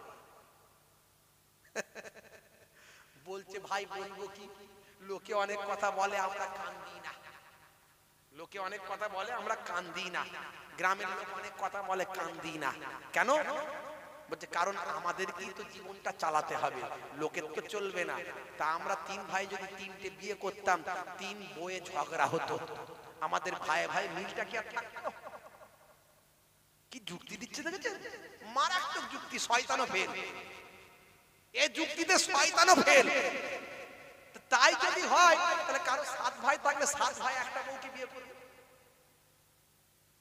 বলছে ভাই বলবো কি, লোকে অনেক কথা বলে আমরা কান দিই না, লোকে অনেক কথা বলে আমরা কান দিই না, গ্রামের লোক অনেক কথা বলে কান দিই না। কেন? বলছে কারণ আমাদেরকেই তো জীবনটা চালাতে হবে, লোকের তো চলবে না। তা আমরা তিন ভাই যদি তিনটে বিয়ে করতাম, তিন বউয়ে ঝগড়া হতো, আমাদের ভাই ভাই মিলটা কি আর থাকতো? কি যুক্তি দিচ্ছে দেখেছেন? মারাত্মক যুক্তি, শয়তানও ফেল, এই যুক্তিতে শয়তানও ফেল। তাই যদি হয় তাহলে কারো সাত ভাই থাকলে সাত ভাই একটা বউকে বিয়ে করবে,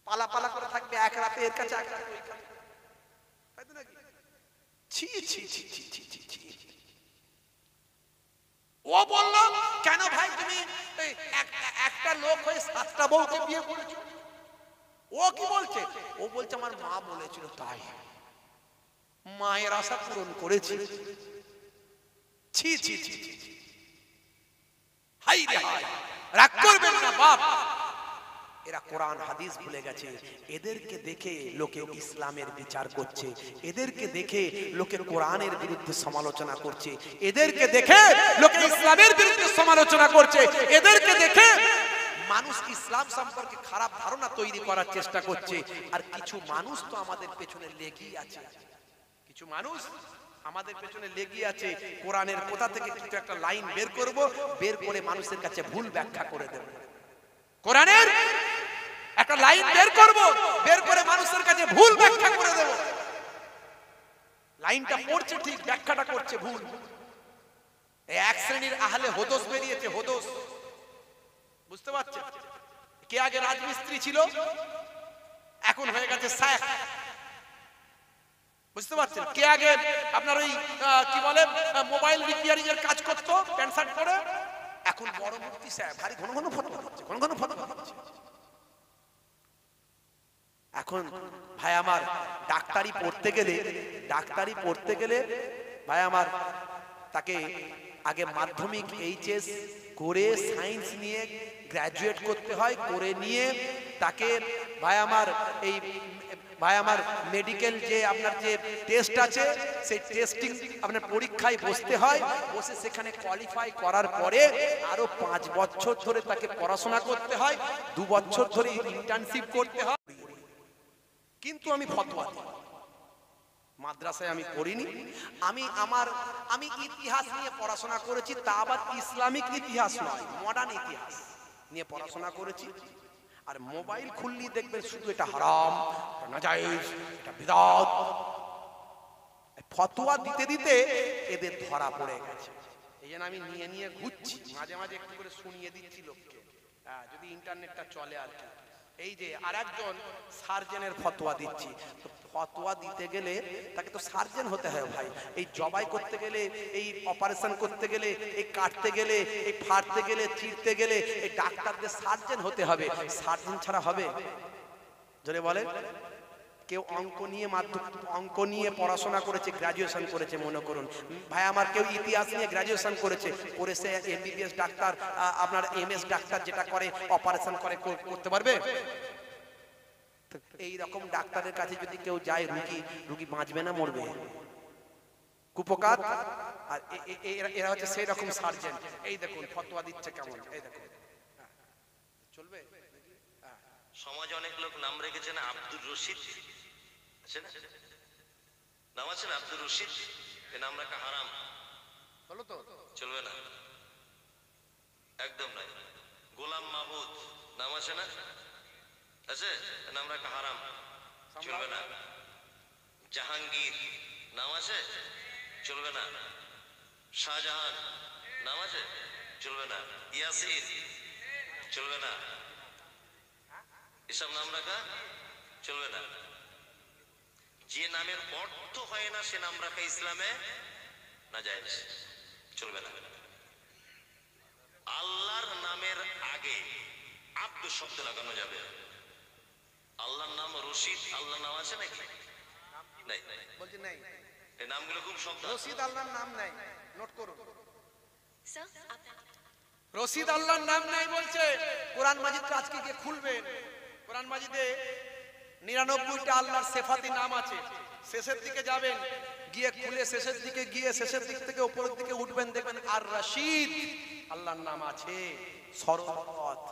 পালা পালা করে থাকবে, এক রাতে এর কাছে এক রাতে ওই কাছে, তাই তো নাকি? ছি ছি ছি ছি ছি ছি ছি। ও বললো কেন ভাই তুমি একটা লোক হয়ে সাতটা বউকে বিয়ে করেছো? ও কি বলছে? ও বলছে আমার মা বলেছিল তাই, মায়ের আশা পূরণ করেছি। ছি ছি ছি ছি, হাই রে হাই, রাগ করবেন না বাপ, এরা কোরআন হাদিস ভুলে গেছে। এদেরকে দেখে লোকে ইসলামের বিচার করছে, এদেরকে দেখে লোকে কোরআনের বিরুদ্ধে সমালোচনা করছে, এদেরকে দেখে লোকে ইসলামের বিরুদ্ধে সমালোচনা করছে, এদেরকে দেখে মানুষ ইসলাম সম্পর্কে খারাপ ধারণা তৈরি করার চেষ্টা করছে। আর কিছু মানুষ তো আমাদের পেছনে লেগেই আছে, কিছু মানুষ আমাদের পেছনে লেগে আছে। কোরআনের কোথা থেকে কিছু একটা লাইন বের করব, বের করে মানুষের কাছে ভুল ব্যাখ্যা করে দেব। কোরআনের একটা লাইন বের করব, বের করে মানুষের কাছে ভুল ব্যাখ্যা করে দেব। লাইনটা পড়ছে ঠিক, ব্যাখ্যাটা করছে ভুল। এই এক শ্রেণীর আহলে হোদস বেরিয়েছে, হোদস, বুঝতে পারছেন? কে আগে রাজমিস্ত্রি ছিল, এখন হয়ে গেছে শায়েখ, বুঝতে পারছেন? কে আগে আপনার ওই কি বলে মোবাইল রিপেয়ারিং এর কাজ করতো প্যান্ট শার্ট পরে, এখন বড় মুফতি সাহেব, ভারী ঘন ঘন ফতোয়া দিচ্ছে, ঘন ঘন ফতোয়া দিচ্ছে। এখন ভাই আমার ডাক্তারি পড়তে গেলে ভাই আমার তাকে আগে মাধ্যমিক এইচএস করে সায়েন্স নিয়ে গ্র্যাজুয়েট করতে হয়, করে নিয়ে তাকে ভাই আমার মেডিকেল যে আপনার যে টেস্ট আছে সেই টেস্টিং আপনার পরীক্ষায় বসতে হয়, বসে সেখানে কোয়ালিফাই করার পরে আরো 5 বছর ধরে তাকে পড়াশোনা করতে হয়, 2 বছর ধরে ইন্টার্নশিপ করতে হয়। কিন্তু আমি ফতোয়া দিই, মাদ্রাসায় আমি পড়িনি, আমি ইতিহাস নিয়ে পড়াশোনা করেছি, তা আবার ইসলামিক ইতিহাস নয়, মডার্ন ইতিহাস নিয়ে পড়াশোনা করেছি। আর মোবাইল খুললি দেখবেন শুধু এটা হারাম, এটা নাজায়েজ, এটা বিদআত। ফতোয়া দিতে দিতে এদের ধরা পড়ে গেছে, এই জন্য আমি নিয়ে নিয়ে ঘুরছি, মাঝে মাঝে একটু করে শুনিয়ে দিচ্ছি লোককে, যদি ইন্টারনেটটা চলে আর কি। এই যে আরেকজন সার্জেনের ফতোয়া দিচ্ছি, তো ফতোয়া দিতে গেলে তাকে তো সার্জেন হতে হয় ভাই। এই জবাই করতে গেলে, এই অপারেশন করতে গেলে, এই কাটতে গেলে, এই ফাড়তে গেলে, চিরতে গেলে এই ডাক্তারদের সার্জেন হতে হবে। সার্জেন ছাড়া হবে? জোরে বলে। কেউ অঙ্ক নিয়ে পড়াশোনা করেছে, গ্রাজুয়েশন করেছে মনে করুন ভাই আমার, কেউ ইতিহাস নিয়ে গ্রাজুয়েশন করেছে, সে এমবিবিএস ডাক্তার, আপনার এমএস ডাক্তার যেটা করে অপারেশন করতে পারবে? এই রকম ডাক্তারের কাছে যদি কেউ যায়, রুগী বাঁচবে না মরবে? কুপকাত। আর এরা হচ্ছে সেই রকম সার্জেন। এই দেখুন ফতোয়া দিচ্ছে কেমন, এই দেখুন, চলবে। সমাজে অনেক লোক নাম রেখেছে না, আব্দুর রশিদ আছে না, নাম আছে না আব্দুর রশিদ, এই নাম রাখা হারাম, বলো তো, চলবে না, একদম নাই। গোলাম মাহমুদ নাম আছে না, আছে, নাম রাখা হারাম, চলবে না। জাহাঙ্গীর নাম আছে, চলবে না। শাহজাহান নাম আছে, চলবে না। ইয়াসিন চলবে না, এসব নাম রাখা চলবে না। যে নামের অর্থ হয় না সে নাম রাখা ইসলামে নাজায়েজ, চলবে না। আল্লাহর নামের আগে আব্দু শব্দ লাগানো যাবে। আল্লাহর নাম রশিদ, আল্লাহর নাম আছে নাকি? নাই, বলছি নাই, এই নামগুলো খুব শব্দ। রশিদ আল্লাহর নাম নাই, নোট করুন। রশিদ আল্লাহর নাম নাই বলছে। কোরআন মাজিদটা আজকে গিয়ে খুলবেন, কোরআন মাজিদে 99টা আল্লাহর সিফাতি নাম আছে। শেষের দিকে যাবেন, গিয়ে খুলে শেষের দিকে গিয়ে শেষের দিক থেকে উপরের দিকে উঠবেন, দেখবেন আর রশিদ আল্লাহর নাম আছে। সরল পথ,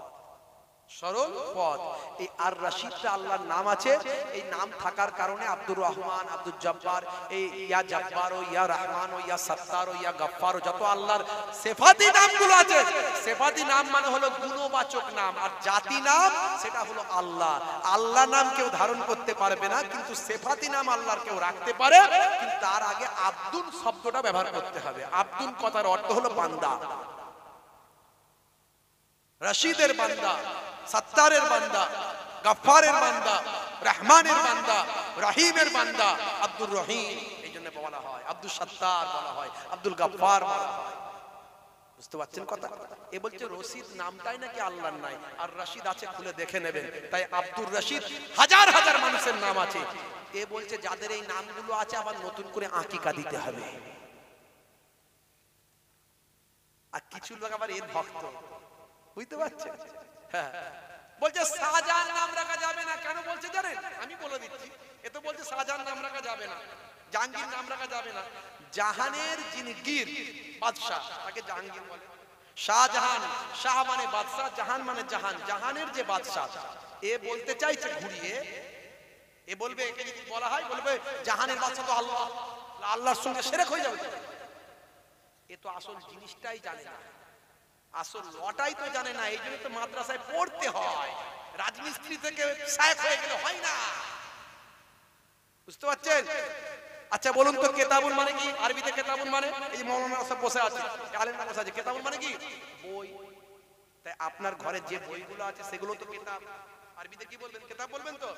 সরল পথ। এই আর রশিদটা আল্লাহর নাম আছে। এই নাম থাকার কারণে আব্দুর রহমান, আব্দুল জব্বার, এই ইয়া জব্বার ও ইয়া রহমান ও ইয়া সত্তার ও ইয়া গফফার ও যত আল্লাহর সিফাতি নামগুলো আছে, সিফাতি নাম মানে হলো গুণবাচক নাম, আর জাতি নাম সেটা হলো আল্লাহ। আল্লাহ নাম কেউ ধারণ করতে পারবে না, কিন্তু সিফাতি নাম আল্লাহর কেউ রাখতে পারে, কিন্তু তার আগে আব্দুল শব্দটা ব্যবহার করতে হবে। আব্দুল কথার অর্থ হলো বান্দা, রশিদের বান্দা, সত্তারের বান্দা, গফফারের বান্দা, রহমানের বান্দা, রহিমের বান্দা, আব্দুর রহিম এই জন্য বলা হয়, আব্দুল সত্তার বলা হয়, আব্দুল গফফার বলা হয়। বুঝতে পারছেন কথা? এ বলছে রশিদ নামটাই নাকি আল্লাহর নাই, আর রশিদ আছে, খুলে দেখে নেবেন। তাই আব্দুর রশিদ হাজার হাজার মানুষের নাম আছে। এ বলছে যাদের এই নামগুলো আছে আবার নতুন করে আকিকা দিতে হবে। আর কিছু লোক আবার এর ভক্ত, বুঝতে পারছেন? হ্যাঁ, বলছে শাহজাহান নাম রাখা যাবে না। কেন বলছে জানেন? আমি বলে দিচ্ছি। এ তো বলছে শাহজাহান নাম রাখা যাবে না, জাহাঙ্গীর নাম রাখা যাবে না। জাহানের যিনি গীর বাদশা তাকে জাহাঙ্গীর বলে। শাহজাহান, শাহ মানে বাদশা, জাহান মানে জাহান, জাহানের যে বাদশা। এ বলতে চাইছে ঘুরিয়ে, এ বলবে, একে যদি বলা হয় বলবে জাহানের বাদশা তো আল্লাহ, আল্লাহর সঙ্গে শিরক হয়ে যাবে। এ তো আসল জিনিসটাই জানে না, আসল লটাই তো জানে না। এই জন্য তো মাদ্রাসায় পড়তে হয়, রাজমিস্ত্রি থেকে শায়েখ হয়ে গেলে হয় না। বুঝতে পারছেন? আচ্ছা বলুন তো কেতাবুল মানে কি? আরবিতে কেতাবুল মানে, এই মৌলানা সব বসে আছে, আলেমরা বসে আছে, কেতাবুল মানে কি? বই। তাই আপনার ঘরে যে বইগুলো আছে সেগুলো তো কেতাব। আরবিতে কি বলবেন? কেতাব বলবেন তো।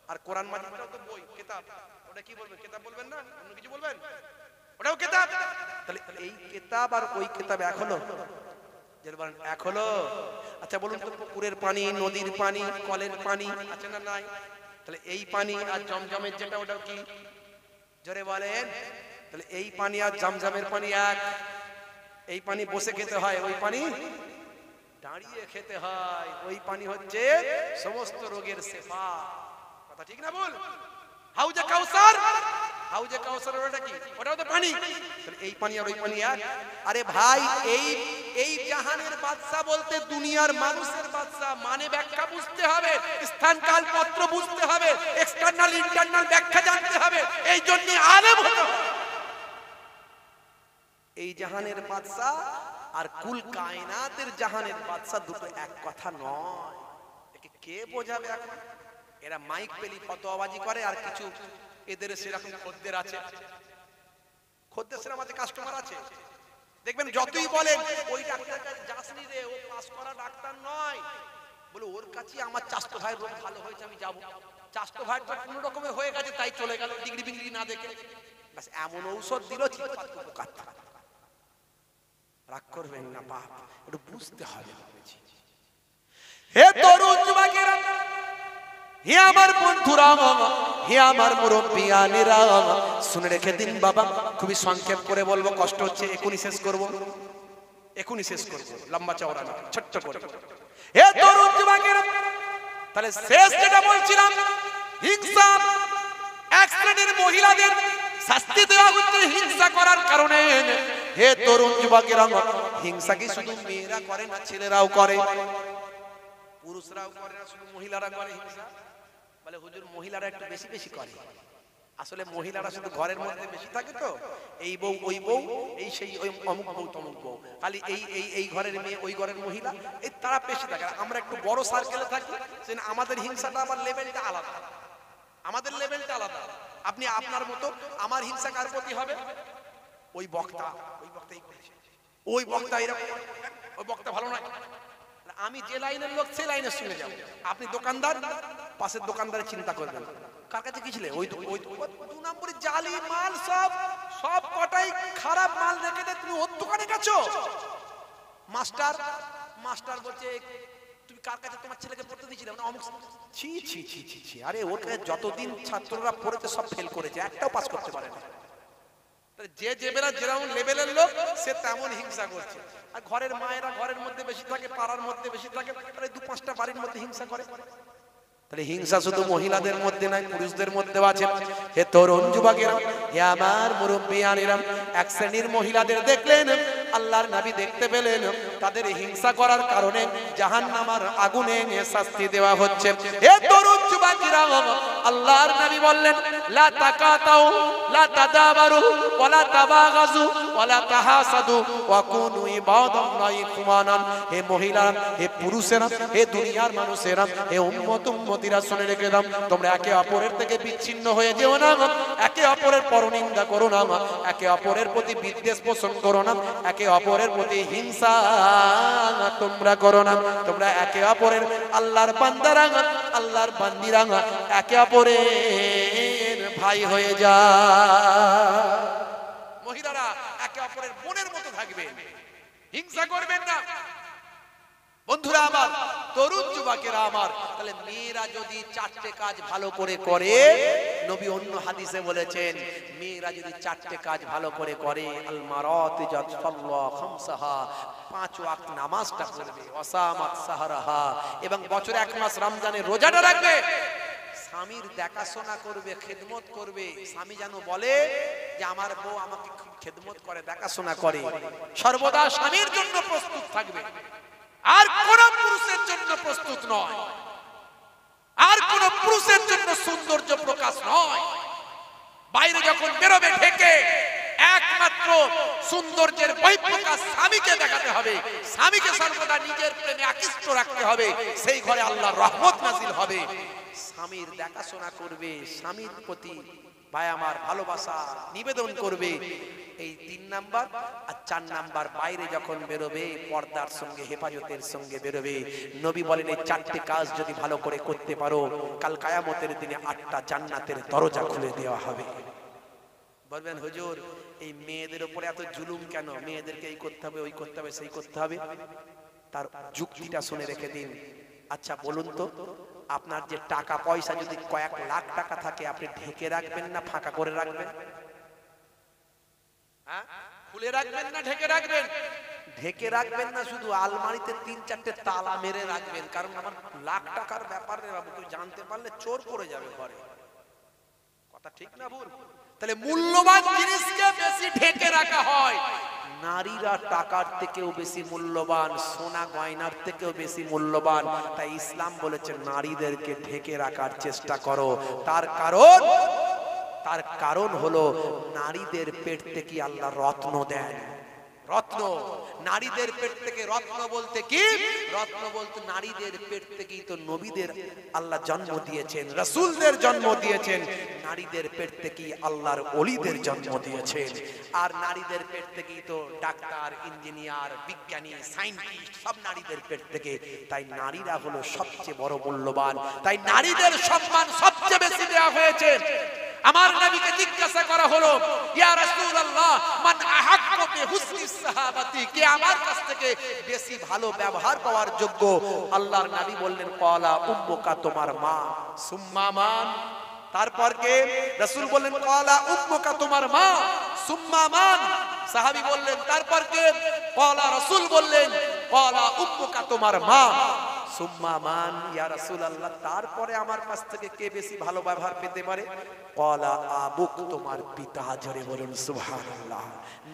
আর কোরআন মাজিদটাও তো বই, কেতাব। ওটা কি বলবেন? কেতাব বলবেন না, অন্য কিছু বলবেন? ওটাও কেতাব। তাহলে এই কেতাব আর ওই কেতাব এক হলো? এক হলো। আচ্ছা বলুন তো পুকুরের পানি, নদীর পানি, কলের পানি আছে না নাই? তাহলে এই পানি আর জমজমের যেটা, ওটা কি? জোরে বলেন। তাহলে এই পানি আর জমজমের পানি এক। এই পানি বসে খেতে হয়, ওই পানি দাঁড়িয়ে খেতে হয়। ওই পানি হচ্ছে সমস্ত রোগের শেফা। কথা ঠিক না বল? হাউজে কাউসার, হাউজে কাউসার ওটা কি? ওটাও তো পানি। তাহলে এই পানি আর ওই পানি এক। আরে ভাই, এই জাহানের বাদশা বলতে দুনিয়ার মানুষের বাদশা, মানে ব্যাখ্যা বুঝতে হবে, স্থান কাল পত্র বুঝতে হবে, এক্সটার্নাল ইন্টারনাল ব্যাখ্যা জানতে হবে। এই জন্য আলেম হতে হবে। এই জাহানের বাদশা আর কুল কায়নাতের জাহানের বাদশা দুটো এক কথা নয়। একে কে বোঝাবে এখন? এরা মাইক পেলি ফতোয়াবাজি করে, আর কিছু এদের সেরকম খদ্দের আছে, খদ্দের সেরকম আছে, কাস্টমার আছে। দেখবেন যতই বলেন ওই ডাক্তার কাছে যাসনি রে, ও পাস করা ডাক্তার নয়, বলে ওর কাছে আমার চাস্তো ভাইয়ের রোগ ভালো হয়েছে আমি যাব। চাস্তো ভাইয়ের তো কোনো রকমে হয়ে গেছে তাই চলে গেল, ডিগ্রি বিগ্রি না দেখে। বাস এমন ঔষধ দিল, রাগ করবেন না বাপ, একটু বুঝতে হবে। হে তরুণ যুবকেরা, হে আমার বন্ধুরা, হে আমার মুরব্বিয়ানেরা, শুনে রেখে দিন বাবা। খুবই সংক্ষেপ করে বলবো, কষ্ট হচ্ছে, এখনই শেষ করবো, এখনই শেষ করবো, লম্বা চওড়া না, ছোট্ট করে। হে তরুণ যুবকেরা, তাহলে শেষ যেটা বলছিলাম, হিংসা, এক শ্রেণীর মহিলাদের শাস্তি দেওয়া হচ্ছে হিংসা করার কারণে। হে তরুণ যুবকেরা, হিংসা কি শুধু মেয়েরা করে না, ছেলেরাও করে, পুরুষরাও করে না, শুধু মহিলারা করে হিংসা? বলে হুজুর মহিলারা একটু বেশি বেশি করে। আসলে মহিলারা শুধু ঘরের মধ্যে বেশি থাকে তো, এই বউ ওই বউ, এই সেই ওই অমুক বউ তমুক বউ, খালি এই ঘরের মেয়ে ওই ঘরের মহিলা, এই তারা বেশি থাকে। আমরা একটু বড় সার্কেলে থাকি, সেজন্য আমাদের হিংসাটা আবার লেভেলটা আলাদা, আমাদের লেভেলটা আলাদা। আপনি আপনার মতো, আমার হিংসা কার প্রতি হবে? ওই বক্তা, ওই বক্তাই করেছে, ওই বক্তা এরকম, ওই বক্তা ভালো নয়। আমি যে লাইনের লোক সেই লাইনের সঙ্গে যাবো। আপনি দোকানদার, পাশের দোকানদারের চিন্তা করবেন কার কাছে গিয়েছিলে, ওই দু নম্বরের জালি মাল, সব কটাই খারাপ মাল রেখে দে, তুমি ওর দোকানে গেছো। মাস্টার বলছে তুমি কার কাছে তোমার ছেলেকে পড়তে দিয়েছিলে? ছি ছি ছি ছি ছি, আরে ওর কাছে যতদিন ছাত্ররা পড়েছে সব ফেল করেছে, একটাও পাস করতে পারে না। যে যেরকম লেভেলের লোক সে তেমন হিংসা করছে। আর ঘরের মায়েরা ঘরের মধ্যে বেশি থাকে, পাড়ার মধ্যে বেশি থাকে, তাহলে 2-5টা বাড়ির মধ্যে হিংসা করে। তাহলে হিংসা শুধু মহিলাদের মধ্যে নয়, পুরুষদের মধ্যেও আছে। হে তরুণ যুবকেরা, হে আমার মুরব্বিয়ানেরা, এক শ্রেণীর মহিলাদের দেখলেন, আল্লাহর নবী দেখতে পেলেন তাদের হিংসা করার কারণে জাহান্নামের আগুনে শাস্তি দেওয়া হচ্ছে। হে তরুণ যুবকেরা, আল্লাহর নবী বললেন লা তাকাতাউ লা তাদাবারু ওয়ালা তাবাগাজু ওয়ালা তাহাসাদু ওয়া কুনু ইবাদাল্লাহি ইখওয়ানান। হে মহিলা, হে পুরুষেরা, হে দুনিয়ার মানুষেরা, হে উম্মতিরা, শুনে রেখে দাও, তোমরা একে অপরের থেকে বিচ্ছিন্ন হয়ে যেও না, একে অপরের পরনিন্দা করো না, একে অপরের প্রতি বিদ্বেষ পোষণ করো না, একে অপরের প্রতি হিংসা তোমরা করো না। তোমরা একে অপরের আল্লাহর বান্দারা, আল্লাহর বান্দিরা একে অপরের ভাই হয়ে যা। মহিলারা একে অপরের বোনের মতো থাকবে, হিংসা করবেন না। বন্ধুরা আমার, তরুণ যুবকেরা আমার, তাহলে মেয়েরা যদি 4টে কাজ ভালো করে করে, নবী অন্য হাদিসে বলেছেন মেয়েরা যদি 4টে কাজ ভালো করে করে, আল মারাতি জাতফাল্লাহ খামসাহা, 5 ওয়াক্ত নামাজটা পড়বে, ওয়াসামাত সাহরাহা, এবং বছরে 1 মাস রমজানের রোজাটা রাখবে, স্বামীর দেখাশোনা করবে, খেদমত করবে। স্বামী যেন বলে যে আমার বউ আমাকে খেদমত করে, দেখাশোনা করে, সর্বদা স্বামীর জন্য প্রস্তুত থাকবে। আর কোন পুরুষের জন্য প্রস্তুত নয়, আর কোন পুরুষের জন্য সৌন্দর্য প্রকাশ নয়। বাইরে যখন বেরোবে ঢেকে, একমাত্র সৌন্দর্যের বহিঃপ্রকাশ স্বামীকে দেখাতে হবে, স্বামীকে সর্বদা নিজের প্রেমে আকৃষ্ট রাখতে হবে, সেই ঘরে আল্লাহর রহমত নাজিল হবে। স্বামীর দেখাশোনা করবে, স্বামীর প্রতি ভাই আমার ভালোবাসা নিবেদন করবে, এই 3 নাম্বার। আর 4 নাম্বার, বাইরে যখন বেরোবে পর্দার সঙ্গে, হেফাজতের সঙ্গে বেরোবে। নবী বলেন এই 4টে কাজ যদি ভালো করে করতে পারো, কাল কিয়ামতের দিনে 8টা জান্নাতের দরজা খুলে দেওয়া হবে। বলবেন হুজুর এই মেয়েদের উপরে এত জুলুম কেন? মেয়েদেরকে এই করতে হবে, ওই করতে হবে, সেই করতে হবে। তার যুক্তিটা শুনে রেখে দিন। আচ্ছা বলুন তো, আপনার যে টাকা পয়সা যদি কয়েক লাখ টাকা থাকে, আপনি ঢেকে রাখবেন না ফাঁকা করে রাখবেন? হ্যাঁ, খুলে রাখবেন না ঢেকে রাখবেন? ঢেকে রাখবেন না, শুধু আলমারিতে 3-4টে তালা মেরে রাখবেন, কারণ আমার লাখ টাকার ব্যাপার রে বাবু, তুই জানতে পারলে চোর পড়ে যাবে ঘরে। কথা ঠিক না ভুল? তাহলে মূল্যবান জিনিসকে বেশি ঢেকে রাখা হয়। নারীরা টাকার থেকেও বেশি মূল্যবান, সোনা গয়নার থেকেও বেশি মূল্যবান। তাই ইসলাম বলেছে নারীদেরকে ঢেকে রাখার চেষ্টা করো। তার কারণ হলো নারীদের পেট থেকে আল্লাহ রত্ন দেন। রত্ন, নারীদের পেট থেকে রত্ন বলতে কি? রত্ন বলতে নারীদের পেট থেকেই তো নবীদের আল্লাহ জন্ম দিয়েছেন, রাসূলদের জন্ম দিয়েছেন। নারীদের পেট থেকেই আল্লাহর ওলিদের জন্ম দিয়েছেন। আর নারীদের পেট থেকেই তো ডাক্তার, ইঞ্জিনিয়ার, বিজ্ঞানী, সায়েন্টিস্ট সব নারীদের পেট থেকে। তাই নারীরা হলো সবচেয়ে বড় মূল্যবান। তাই নারীদের সম্মান সবচেয়ে বেশি দেওয়া হয়েছে। আমার নবীকে জিজ্ঞাসা করা হলো, ইয়া রাসূলুল্লাহ মান আহাক্কু বিহুসনিস সাহাবাতি, কে আমার কাছ থেকে বেশি ভালো ব্যবহার পাওয়ার যোগ্য? আল্লাহর নবী বললেন ক্বালা উম্মুকা, তোমার মা। সুম্মা মান, তারপর কে? রাসূল বললেন ক্বালা উম্মুকা, তোমার মা। সুম্মা মান, সাহাবী বললেন তারপর কে? ক্বালা, রাসূল বললেন ক্বালা উম্মুকা, তোমার মা। সুম্মা মান, ইয়া রাসূলুল্লাহ তারপরে আমার কাছ থেকে কে বেশি ভালো ব্যবহার পেতে পারে? ক্বালা আবুক, তোমার পিতা। জোরে বলুন সুবহানাল্লাহ।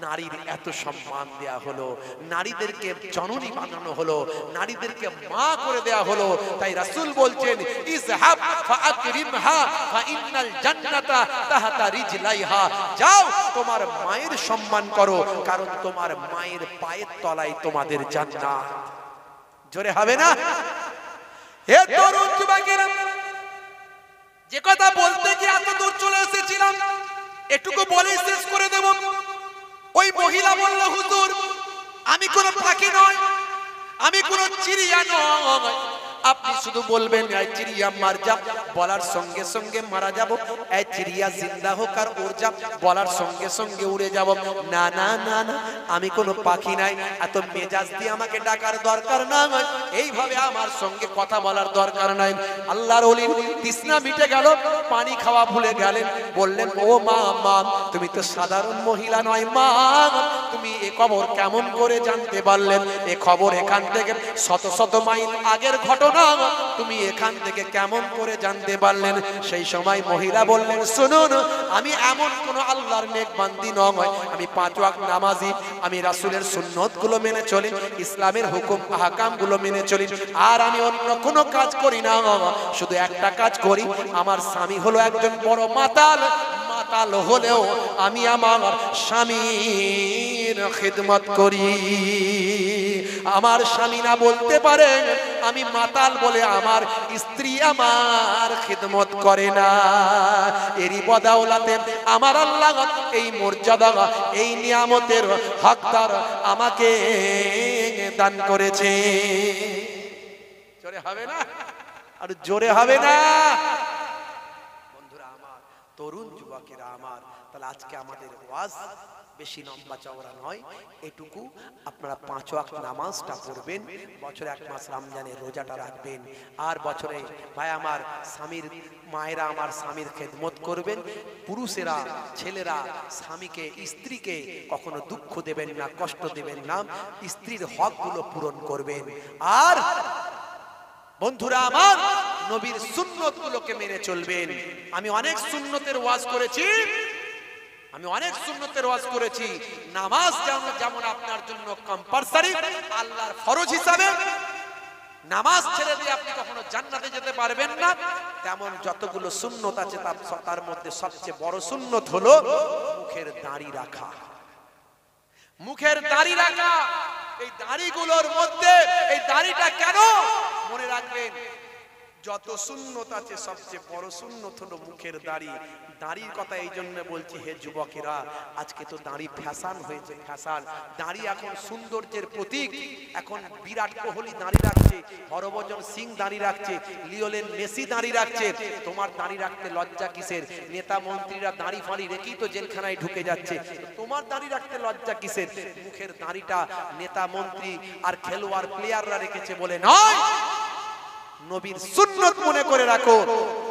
নারীর এত সম্মান দেয়া হলো, নারীদেরকে জননী বানানো হলো, নারীদেরকে মা করে দেয়া হলো। তাই রাসূল বলছেন ইযহাব ফাআকরিমহা ফাইন্নাল জান্নাতা তাহতা রিজলাইহা, যাও তোমার মায়ের সম্মান করো, কারণ তোমার মায়ের পায়ের তলায় তোমাদের জান্নাত। জোরে হবে না? হে তরুণ যুবকেরা, যে কথা বলতে গিয়ে এত দূর চলে এসেছিলাম, এটুকু বলেই শেষ করে দেব। ওই মহিলা বলল হুজুর আমি কোনো পাখি নয়, আমি কোনো চিড়িয়া নয়। আপনি শুধু বলবেন এই চিড়িয়া মার যা, বলার সঙ্গে সঙ্গে মারা যাব। এই চিড়িয়া জিন্দা হোক আর উড় যা, বলার সঙ্গে সঙ্গে উড়ে যাব। না না না না, আমি কোনো পাখি নাই। এত মেজাজ দিয়ে আমাকে ডাকার দরকার নাই, এইভাবে আমার সঙ্গে কথা বলার দরকার নাই। আল্লাহর ওলি তৃষ্ণা মিটে গেল, পানি খাওয়া ভুলে গেলেন। বললেন ও মা, মা তুমি তো সাধারণ মহিলা নয় মা, তুমি এ খবর কেমন করে জানতে পারলেন? এ খবর এখান থেকে শত শত মাইল আগের ঘটনা, তুমি এখান থেকে কেমন করে জানতে পারলেন? সেই সময় মহিলা বললেন শুনুন, আমি এমন কোন আল্লাহর নেক বান্দি নয়, আমি 5 ওয়াক্ত নামাজি, আমি রাসূলের সুন্নত গুলো মেনে চলি, ইসলামের হুকুম আহকাম গুলো মেনে চলি, আর আমি অন্য কোনো কাজ করি না। শুধু একটা কাজ করি, আমার স্বামী হলো একজন বড় মাতাল, মাতাল হলেও আমি আমার স্বামীর খিদমত করি। আমার স্বামী না বলতে পারে আমি মাতাল বলে আমার স্ত্রী আমার খিদমত করে না। এরই বদৌলতে আমার আল্লাহ এই মর্যাদা, এই নিয়ামতের হকদার আমাকে দান করেছে। জোরে হবে না? আর জোরে হবে না? বন্ধুরা আমার, তরুণ যুবকেরা আমার, তাহলে আজকে আমাদের ওয়াজ বেশি লম্বা চওড়া নয়, এটুকু আপনারা 5 ওয়াক্ত নামাজটা পড়বেন, বছরে 1 মাস রমজানের রোজাটা রাখবেন, আর বছরে ভাই আমার স্বামীর মায়েরা আমার স্বামীর খেদমত করবেন। পুরুষেরা ছেলেরা স্বামীকে স্ত্রীকে কখনো দুঃখ দেবেন না, কষ্ট দেবেন না, স্ত্রীর হকগুলো পূরণ করবেন। আর বন্ধুরা আমার, নবীর সুন্নতগুলোকে মেনে চলবেন। আমি অনেক সুন্নতের ওয়াজ করেছি, নামাজ যেমন আপনার জন্য কম্পালসারি, আল্লাহর ফরজ হিসাবে, নামাজ ছেড়ে দিয়ে আপনি কখনো জান্নাতে যেতে পারবেন না। তেমন যতগুলো সুন্নত আছে তার মধ্যে সবচেয়ে বড় সুন্নত হলো মুখের দাড়ি রাখা। মুখের দাড়ি রাখা, এই দাড়িগুলোর মধ্যে এই দাড়িটা কেন মনে রাখবেন, যত সুন্নত আছে সবচেয়ে বড় সুন্নত হলো মুখের দাড়ি। দাড়ির কথা এই জন্য বলছি, হে যুবকেরা, আজকে তো দাড়ি ফ্যাশন হয়েছে, ফ্যাশন। দাড়ি এখন সৌন্দর্যের প্রতীক। এখন বিরাট কোহলি দাড়ি রাখছে, হরভজন সিং দাড়ি রাখছে, লিওনেল মেসি দাড়ি রাখছে। তোমার দাড়ি রাখতে লজ্জা কিসের? নেতা মন্ত্রীরা দাড়ি ফাড়ি রেখেই তো জেলখানায় ঢুকে যাচ্ছে, তোমার দাড়ি রাখতে লজ্জা কিসের? মুখের দাড়িটা নেতা মন্ত্রী আর খেলোয়াড় প্লেয়াররা রেখেছে বলে নয়, নবীর সুন্নত মনে করে রাখো।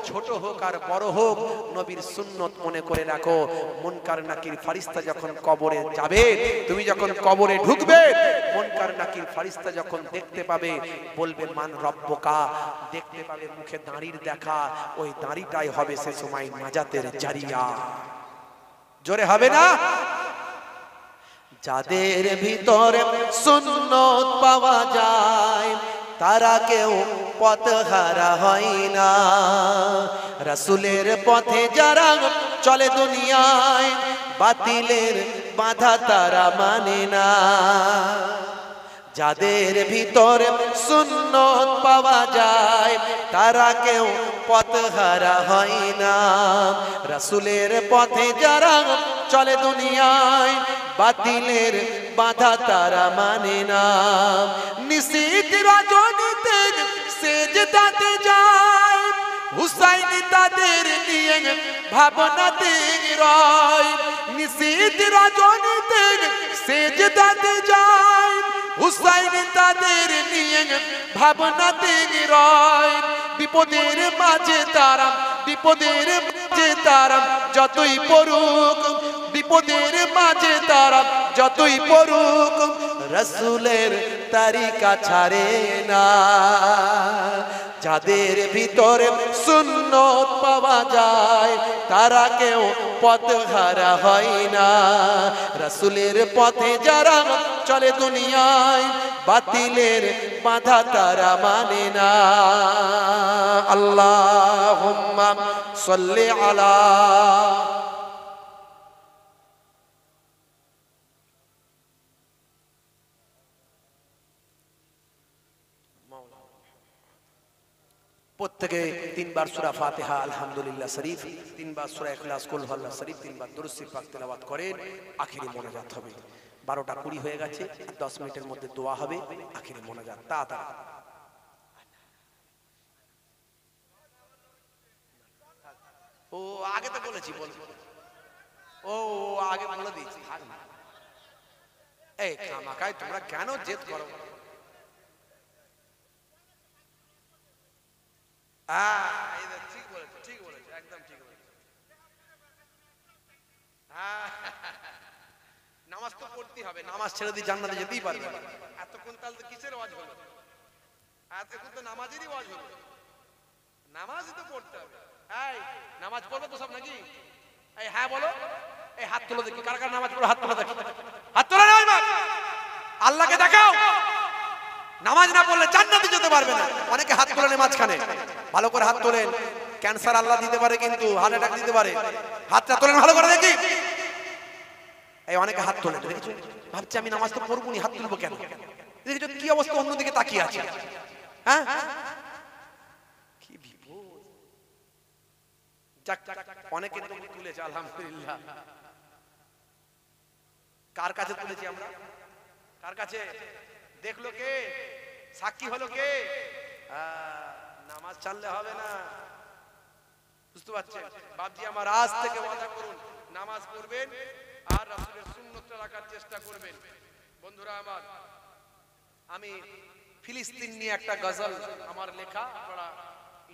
ছোট হোক আর বড় হোক, নবীর সুন্নত মনে করে রাখো। মুনকার নাকির ফেরেশতা যখন কবরে যাবে, তুমি যখন কবরে ঢুকবে, মুনকার নাকির ফেরেশতা যখন দেখতে পাবে, বলবে মান রব্বুকা, দেখতে পাবে মুখে দাড়ির দেখা, ওই দাড়িটাই হবে সে সময় নাজাতের জারিয়া। জোরে হবে না? যাদের ভিতরে সুন্নত পাওয়া যায় তারা কেউ পথহারা হয় না। রাসূলের পথে যারা চলে দুনিয়ায়, বাতিলের বাধা তারা মানে না। যাদের ভিতরে সুন্নত পাওয়া যায় তারা কেউ পথহারা হয় না। রাসূলের পথে যারা চলে দুনিয়ায়, বাতিলের বাধা তারা মানে না। নিশীথ রজনীতে সেজদাতে যায়, হুসাইন তাদের নিয়ে ভাবনাতে রয়। নিশীথ রজনীতে সেজদাতে যায়, হুসাইন তাদের নিয়ে ভাবনাতে রয়। বিপদের মাঝে তারা, বিপদের মাঝে তারা যতই পড়ুক, বিপদের মাঝে তারা যতই পড়ুক, রাসূলের তরিকা ছাড়ে না। যাদের ভিতরে সুন্নত পাওয়া যায় তারা কেউ পথহারা হয় না। রাসূলের পথে যারা চলে দুনিয়ায়, বাতিলের বাধা তারা মানে না। আল্লাহুম্মা সাল্লি আলা প্রত্যেকে 3 বার সূরা ফাতিহা আলহামদুলিল্লাহ শরীফ, 3 বার সূরা ইখলাস কুল হুয়াল্লাহ শরীফ, 3 বার দুরূদ শরীফ পাক তেলাওয়াত করেন, আখিরি মোনাজাত হবে। 12:20 হয়ে গেছে, 10 মিনিটের মধ্যে দোয়া হবে, আখিরে মোনাজাত তাড়াতাড়ি। ও আগে তো বলেছি, ও আগে বলে দিয়েছি। এই খামাখাই তোমরা কেন জেদ করো? ঠিক বলেছো, ঠিক বলেছো, একদম ঠিক বলেছো। নামাজ তো পড়তেই হবে, নামাজ ছেড়ে দিয়ে জান্নাতে যেতেই পারবে না। এতক্ষণ তাহলে কিসের ওয়াজ হলো? এতক্ষণ তো নামাজেরই ওয়াজ হলো। নামাজই তো পড়তে হবে। এই নামাজ পড়বে তো সব নাকি? এই হ্যাঁ বলো, এই হাত তুলো দেখি, কার কার নামাজ পড়ো হাত তুলো দেখি, হাত তুলে নাও। আল্লাহকে দেখাও। নামাজ না পড়লে জান্নাতে যেতে পারবে না। অনেকে হাত তোলেন মাঝখানে, ভালো করে হাত তোলেন। ক্যান্সার আল্লাহ দিতে পারে, কিন্তু হার্ট অ্যাটাক দিতে পারে। হাতটা তোলেন ভালো করে দেখি। এই অনেকে হাত তোলেন, দেখেছো? ভাবছি আমি নামাজ তো পড়বো নি, হাত তুলবো কেন? দেখেছো কি অবস্থা? অন্যদিকে তাকিয়ে আছে। হ্যাঁ, কি বিপদ। যাক, অনেকে তুলেছে আলহামদুলিল্লাহ। কার কাছে তুলেছি আমরা? কার কাছে? দেখলো কে? সাক্ষী হলো কে? নামাজ ছাড়লে হবে না, বুঝতে পারছেন? বাপজি আমার আজ থেকে ওয়াদা করুন, নামাজ পড়বেন আর রাসূলের সুন্নতটা রাখার চেষ্টা করবেন। বন্ধুরা আমার, আমি ফিলিস্তিন নিয়ে একটা গজল আমার লেখা, আপনারা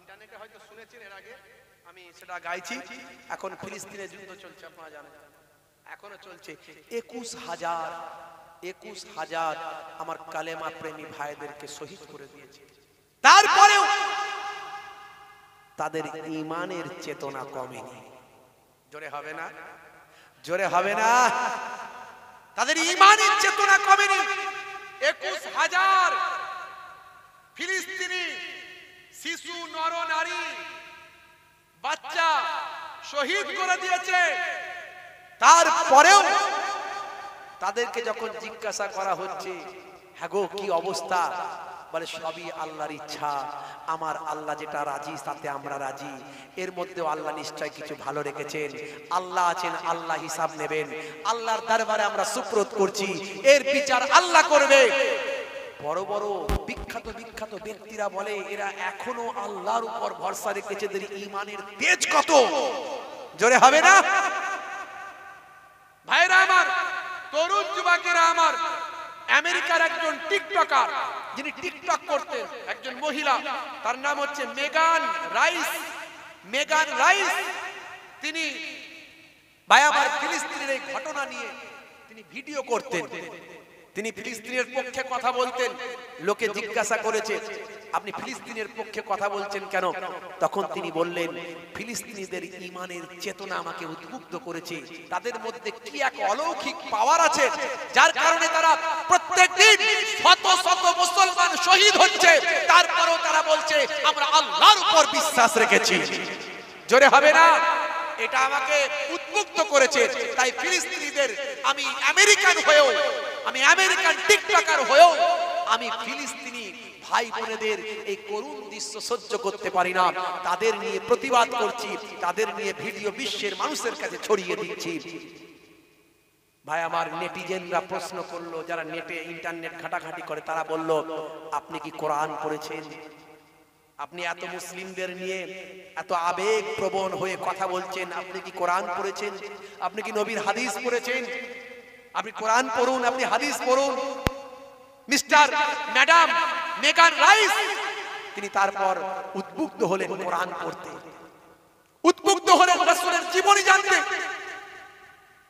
ইন্টারনেটে হয়তো শুনেছেন এর আগে, আমি সেটা গাইছি। এখন ফিলিস্তিনে যুদ্ধ চলছে, আপনারা জানেন, এখনো চলছে। 21,000 আমার কালেমা প্রেমী ভাইদেরকে শহীদ করে দিয়েছে। তারপরেও তাদের ঈমানের চেতনা কমেনি। জোরে হবে না? জোরে হবে না? তাদের ঈমানের চেতনা কমেনি। 21,000 ফিলিস্তিনি শিশু, নর নারী, বাচ্চা শহীদ করে দিয়েছে। তারপরেও তাদেরকে যখন জিজ্ঞাসা করা হচ্ছে, হ্যাঁ গো কি অবস্থা, বলে সবই আল্লাহর ইচ্ছা, আমার আল্লাহ যেটা রাজি তাতে আমরা রাজি। এর মধ্যেও আল্লাহ নিশ্চয় কিছু ভালো রেখেছেন। আল্লাহ আছেন, আল্লাহ হিসাব নেবেন। আল্লাহর দরবারে আমরা সুপ্রত করছি, এর বিচার আল্লাহ করবে। বড় বড় বিখ্যাত বিখ্যাত ব্যক্তিরা বলে এরা এখনো আল্লাহর উপর ভরসা রেখেছে। এদের ঈমানের তেজ কত! জোরে হবে না? ভাইরা আমার, তরুণ যুবকেরা আমার, আমেরিকার একজন টিকটকার, যিনি টিকটক করতেন, একজন মহিলা, তার নাম হচ্ছে মেগান রাইস। তিনি ভাই আমার ফিলিস্তিনের এই ঘটনা নিয়ে তিনি ভিডিও করতেন। তিনি ফিলিস্তিনের পক্ষে কথা বলতেন। লোকে জিজ্ঞাসা করেছে, আপনি ফিলিস্তিনের পক্ষে কথা বলছেন কেন? তখন তিনি বললেন, ফিলিস্তিনিদের ঈমানের চেতনা আমাকে উদ্বুদ্ধ করেছে। তাদের মধ্যে কি এক অলৌকিক পাওয়ার আছে, যার কারণে তারা প্রত্যেকদিন শত শত মুসলমান শহীদ হচ্ছে, তারপরেও তারা বলছে আমরা আল্লাহর উপর বিশ্বাস রেখেছি। জোরে হবে না? এটা আমাকে উদ্বুদ্ধ করেছে। তাই ফিলিস্তিনিদের, আমি আমেরিকান হয়েও, আমি আমেরিকান টিকটকার হয়েও আমি ফিলিস্তিনি ভাই বোনেদের এই করুণ দৃশ্য সহ্য করতে পারি না। তাদের নিয়ে প্রতিবাদ করছি, তাদের নিয়ে ভিডিও বিশ্বের মানুষের কাছে ছড়িয়ে দিচ্ছি। ভাই আমার, নেটিজেনরা প্রশ্ন করলো, যারা নেটে ইন্টারনেট ঘাটাঘাটি করে, তারা বলল, আপনি কি কোরআন পড়েছেন? আপনি এত মুসলিমদের নিয়ে এত আবেগ প্রবণ হয়ে কথা বলছেন, আপনি কি কোরআন পড়েছেন? আপনি কি নবীর হাদিস পড়েছেন? আপনি কোরআন পড়ুন, আপনি হাদিস পড়ুন। মিস্টার ম্যাডাম মেগান রাইস তিনি তারপর উদ্বুদ্ধ হলেন কোরআন পড়তে, উদ্বুদ্ধ হলেন রাসূলের জীবনী জানতে।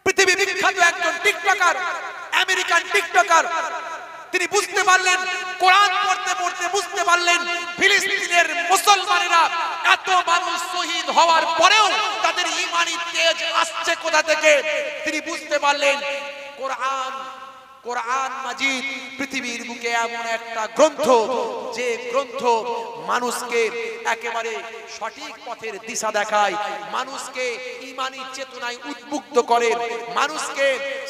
পৃথিবী বিখ্যাত একজন টিকটকার, আমেরিকান টিকটকার, তিনি বুঝতে পারলেন, কোরআন পড়তে পড়তে বুঝতে পারলেন ফিলিস্তিনের মুসলমানেরা এত মানুষ শহীদ হওয়ার পরেও তাদের ঈমানি তেজ আসছে কোথা থেকে। তিনি বুঝতে পারলেন কোরআন মাজিদ পৃথিবীর বুকে এমন একটা গ্রন্থ, যে গ্রন্থ মানুষকে একেবারে সঠিক পথের দিশা দেখায়, মানুষকে ঈমানি চেতনায় উদ্বুদ্ধ করে, মানুষকে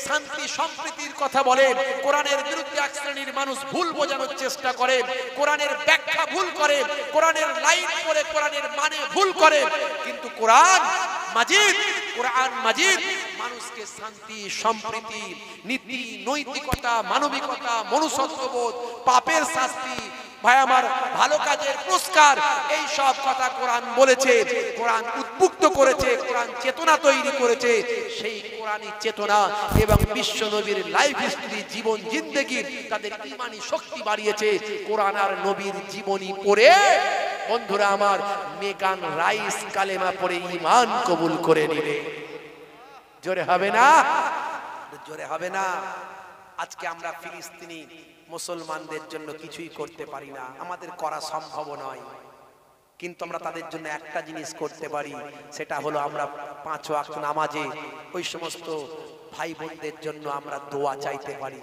শান্তি সম্প্রীতির কথা বলে। কোরআনের বিরুদ্ধে এক শ্রেণীর মানুষ ভুল বোঝানোর চেষ্টা করে, কোরআনের ব্যাখ্যা ভুল করে, কোরআনের লাইন পড়ে কোরআনের মানে ভুল করে। কিন্তু কোরআন মাজিদ, কোরআন মাজিদ মানুষকে শান্তি, সম্প্রীতি, নীতি, নৈতিকতা, মানবিকতা, মনুষ্যত্ববোধ, পাপের শাস্তি, ভাই আমার ভালো কাজের পুরস্কার, এই সব কথা কোরআন বলেছে। কোরআন উদ্বুদ্ধ করেছে, কোরআন চেতনা তৈরি করেছে। সেই কোরআনী চেতনা এবং বিশ্ব নবীর লাইফ হিস্ট্রি, জীবন জিন্দেগি তাদের ঈমানি শক্তি বাড়িয়েছে। কোরআন আর নবীর জীবনী পড়ে বন্ধুরা আমার মেগান রাইস কালেমা পড়ে ঈমান কবুল করে নিলে জোরে হবে না? জোরে হবে না? আজকে আমরা ফিলিস্তিনি মুসলমানদের জন্য কিছুই করতে পারি না, আমাদের করা সম্ভব নয়, কিন্তু আমরা তাদের জন্য একটা জিনিস করতে পারি, সেটা হলো আমরা 5 ওয়াক্ত নামাজে ওই সমস্ত ভাই বোনদের জন্য আমরা দোয়া চাইতে পারি।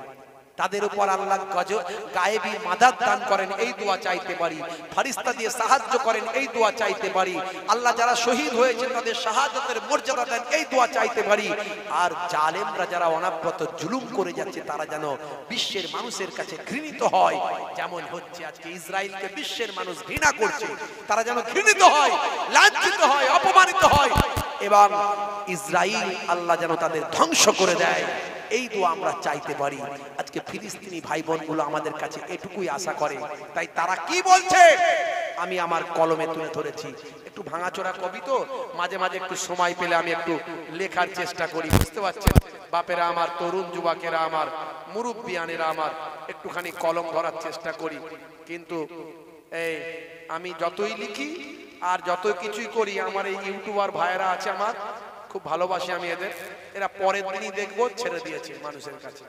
তাদের উপর আল্লাহ গায়েবী মাদাদ দান করেন, এই দোয়া চাইতে পারি। ফেরেশতা দিয়ে সাহায্য করেন, এই দোয়া চাইতে পারি। আল্লাহ যারা শহীদ হয়েছে তাদের শাহাদাতের মর্যাদা দেন, এই দোয়া চাইতে পারি। আর জালেমরা যারা অনাব্রত জুলুম করে যাচ্ছে তারা যেন বিশ্বের মানুষের কাছে ঘৃণিত হয়, যেমন হচ্ছে আজকে ইসরায়েলকে বিশ্বের মানুষ ঘৃণা করছে, তারা যেন ঘৃণিত হয়, লাঞ্ছিত হয়, অপমানিত হয়, এবং ইসরায়েল আল্লাহ যেন তাদের ধ্বংস করে দেয়, এই দোয়া আমরা চাইতে পারি। আজকে ফিলিস্তিনি ভাই বোনগুলো আমাদের কাছে এটুকুই আশা করে। তাই তারা কি বলছে আমি আমার কলমে তুলে ধরেছি। একটু ভাঙাচোরা কবি তো, মাঝে মাঝে একটু সময় পেলে আমি একটু লেখার চেষ্টা করি, বুঝতে পারছেন? বাপেরা আমার, তরুণ যুবকেরা আমার, মুরব্বিয়ানেরা আমার, একটুখানি কলম ধরার চেষ্টা করি। কিন্তু এই আমি যতই লিখি আর যত কিছুই করি, আমার এই ইউটিউবার ভাইয়েরা আছে, আমার খুব ভালোবাসি আমি এদের, এরা পরের দিনই দেখবো ছেড়ে দিয়েছে মানুষের কাছে,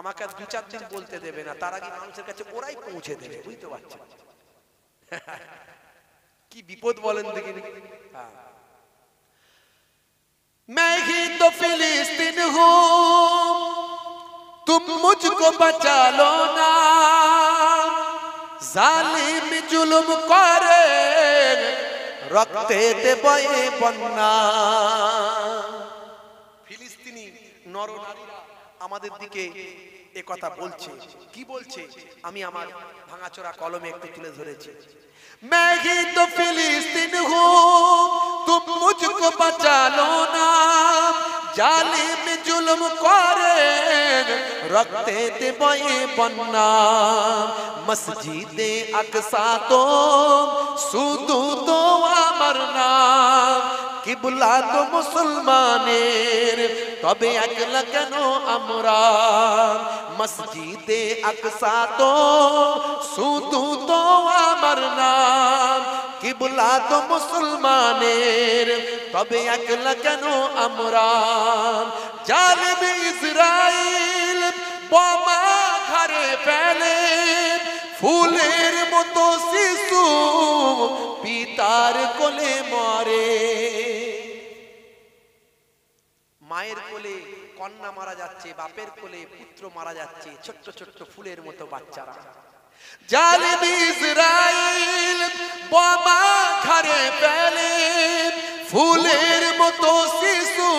আমাকে 2-4 দিন বলতে দেবে না, তার আগে মানুষের কাছে ওরাই পৌঁছে দেবে, বুঝতে পারছেন? কি বিপদ বলেন দেখিনি। मैं ही तो फिलिस्तीन हूँ, तुम मुझको बचा लो ना, जालिम जुल्म करे রক্তেতে বয়ে বন্যা। ফিলিস্তিনি নরনারীরা আমাদের দিকে এ কথা বলছে। কি বলছে আমি আমার ভাঙাচোরা কলমে একটু তুলে ধরেছি। मैं ही तो फिलिस्तीन हूँ, तुम मुझको बचा लो ना, जालिम जुल्म करे রক্তেতে বয়ে বন্যা, মসজিদে আকসা তো শুধু তো আমার নাম, কিবলা তো মুসলমানের তবে একলা কেন আমরা, মসজিদে আকসা তো শুধু তো আমার নাম, কিবলা তো মুসলমানের তবে একলা কেন আমরা, জালিম ইসরাইল বোমা ঘরে ফেলে, ফুলের মতো শিশু পিতার কোলে মরে। মায়ের কোলে কন্যা মারা যাচ্ছে, বাপের কোলে পুত্র মারা যাচ্ছে, ছোট্ট ছোট্ট ফুলের মতো বাচ্চারা। জালিম ইসরাইল বোমা ঘরে ফেলে, ফুলের মতো শিশু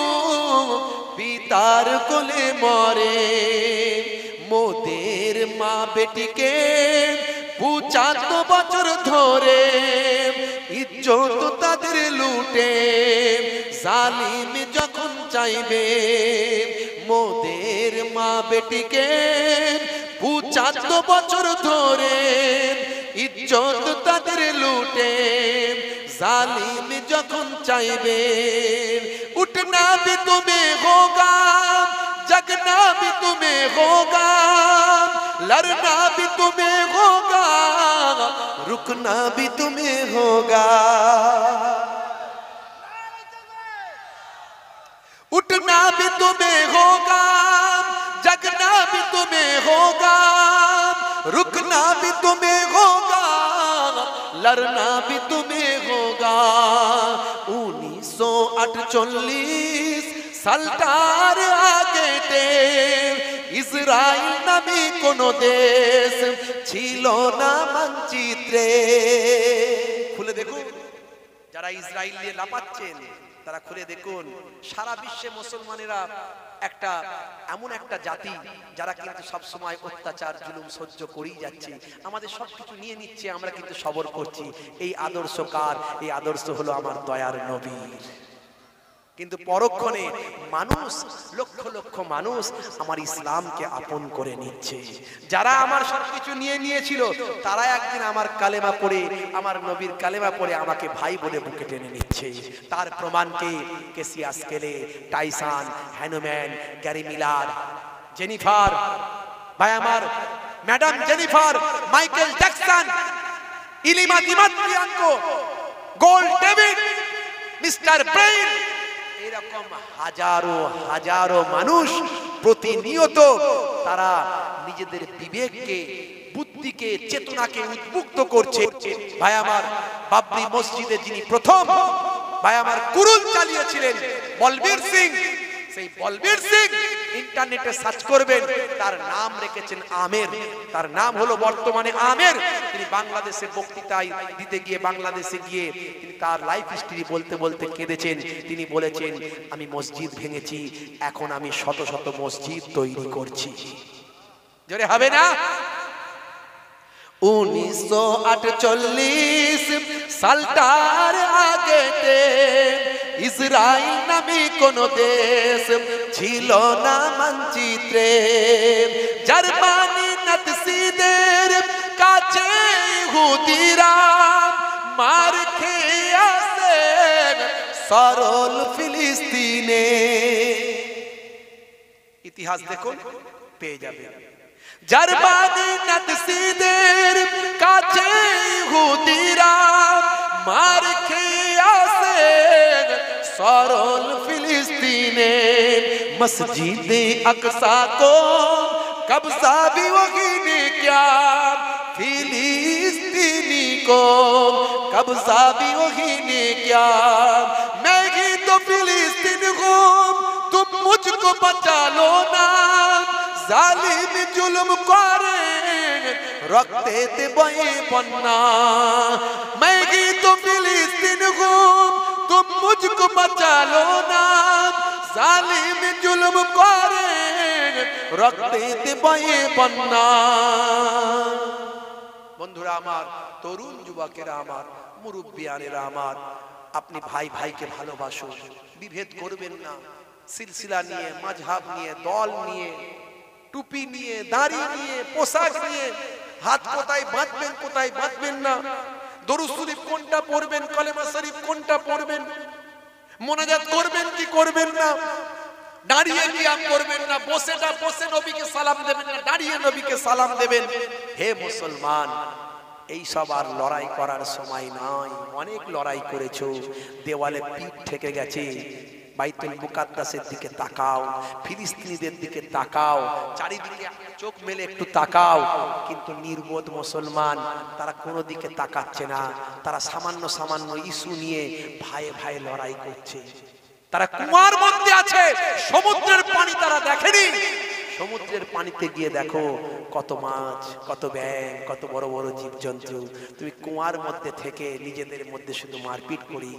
পিতার কোলে মরে। মোদের মা বেটিকে 75 বছর ধরে ইজ্জত তাদের লুটে, জালিম যখন চাইবে মোদের মা বেটিকে 75 বছর ধরে ইজ্জত তাদের লুটে, জালিম যখন চাইবে উঠনা भी तुम्हें होगा, जगना भी तुम्हें होगा, लड़ना भी तुम्हें होगा, रुकना भी तुम्हें होगा। उठना भी तुम्हें होगा, जगना भी तुम्हें होगा, रुकना भी तुम्हें होगा, लड़ना भी तुम्हें होगा। 1948 সালটার আগেতে ইসরায়েল নামে কোনো দেশ ছিল না মানচিত্রে। খুলে দেখুন, যারা ইসরায়েল নিয়ে লাপাচ্ছেন তারা খুলে দেখুন, সারা বিশ্বে মুসলমানেরা একটা এমন একটা জাতি যারা কিন্তু সব সময় অত্যাচার জুলুম সহ্য করেই যাচ্ছে, আমাদের সবকিছু নিয়ে নিচ্ছে, আমরা কিন্তু সবর করছি। এই আদর্শ কার? এই আদর্শ হলো আমার দয়ার নবীর। কিন্তু পরক্ষণে মানুষ, লক্ষ লক্ষ মানুষ আমার ইসলামকে আপন করে নিচ্ছে। যারা আমার সবকিছু নিয়ে নিয়েছিল তারা একদিন আমার কালেমা পড়ে, আমার নবীর কালেমা পড়ে আমাকে ভাই বলে বুকে টেনে নিচ্ছে। তার প্রমাণকে Cassius Clay, Tyson, Hanuman, Gary Miller, Jennifer, ভাই আমার ম্যাডাম জেনিফার, মাইকেল জ্যাকসন, ইলিমা দিমাত্রিয়াঙ্কো, গোল্ড ডেভিড, মিস্টার ব্রেইন, এরকম হাজারো হাজারো মানুষ প্রতিনিয়ত তারা নিজেদের বিবেককে, বুদ্ধিকে, চেতনাকে উদ্বুদ্ধ করছে। ভাই আমার বাবরি মসজিদে যিনি প্রথম ভাই আমার কুরুল চালিয়েছিলেন বলবীর সিং, সেই বলবীর সিং ইন্টারনেটে সার্চ করবেন, তার নাম রেখেছেন আমের। তার নাম হলো বর্তমানে আমের। তিনি বাংলাদেশে বক্তৃতায় দিতে গিয়ে, বাংলাদেশে গিয়ে তিনি তার লাইফ হিস্ট্রি বলতে বলতে কেঁদেছেন। তিনি বলেছেন, আমি মসজিদ ভেঙেছি, এখন আমি শত শত মসজিদ তৈরি করছি। জোরে হবে না? 1948 সালটার আগেতে ইসরায়েল নামে কোন দেশ ছিল না মানচিত্রে। জার্মানি নাৎসিদের কাছে ইহুদিরা মার খেয়ে আসে সরল ফিলিস্তিনে। ইতিহাস দেখুন, পেয়ে যাবে। জার্মানি নাৎসিদের কাছে ইহুদিরা মার খেয়ে আসে সরল ফিলিস্তিনে। মসজিদে আকসা को कब्जा भी वही ने क्या, फिलिस्तीनी को कब्जा भी वही ने क्या। मैं ही तो फिलिस्तीन हूँ, तुम मुझको बचा लो ना। जालिम जुल्म करे रखते थे बहे बन्ना। मैं ही तो फिलिस्तीन हूँ, तुम मुझको बचा लो ना। जालिम जुल्म करे रखते थे बहे बन्ना। বন্ধুরা আমার, তরুণ যুবকেরা আমার, মুরব্বিয়ানেরা আমার, আপনি ভাই ভাইকে ভালোবাসুন, বিভেদ করবেন না। সিলসিলা নিয়ে, মাযহাব নিয়ে, দল নিয়ে, টুপি নিয়ে, দাড়ি নিয়ে, পোশাক নিয়ে, হাত কোথায় বাঁধবেন কোথায় বাঁধবেন না, দরুদ শরীফ কোনটা পড়বেন, কলেমা শরীফ কোনটা পড়বেন, মোনাজাত করবেন কি করবেন না, দাঁড়িয়ে কিয়াম করবেন না, বসে নবীকে সালাম দেবেন না, দাঁড়িয়ে নবীকে সালাম দেবেন। হে মুসলমান, এই সব আর লড়াই করার সময় নয়। অনেক লড়াই করেছো, দেওয়ালে পিঠ ঠেকে গেছে। বাইতুল মুকাদ্দাসের দিকে তাকাও, ফিলিস্তিনিদের দিকে তাকাও, চারিদিকে চোখ মেলে একটু তাকাও। কিন্তু নির্বোধ মুসলমান তারা কোনো দিকে তাকাচ্ছে না। তারা সামান্য সামান্য ইস্যু নিয়ে ভাইয়ে ভাইয়ে লড়াই করছে। তারা কুয়ার মধ্যে আছে, সমুদ্রের পানি তারা দেখেনি। সমুদ্রের পানিতে গিয়ে দেখো কত মাছ, কত ব্যাঙ, কত বড় বড় জীবজন্তু। তুমি কুয়ার মধ্যে থেকে নিজেদের মধ্যে শুধু মারপিট করি।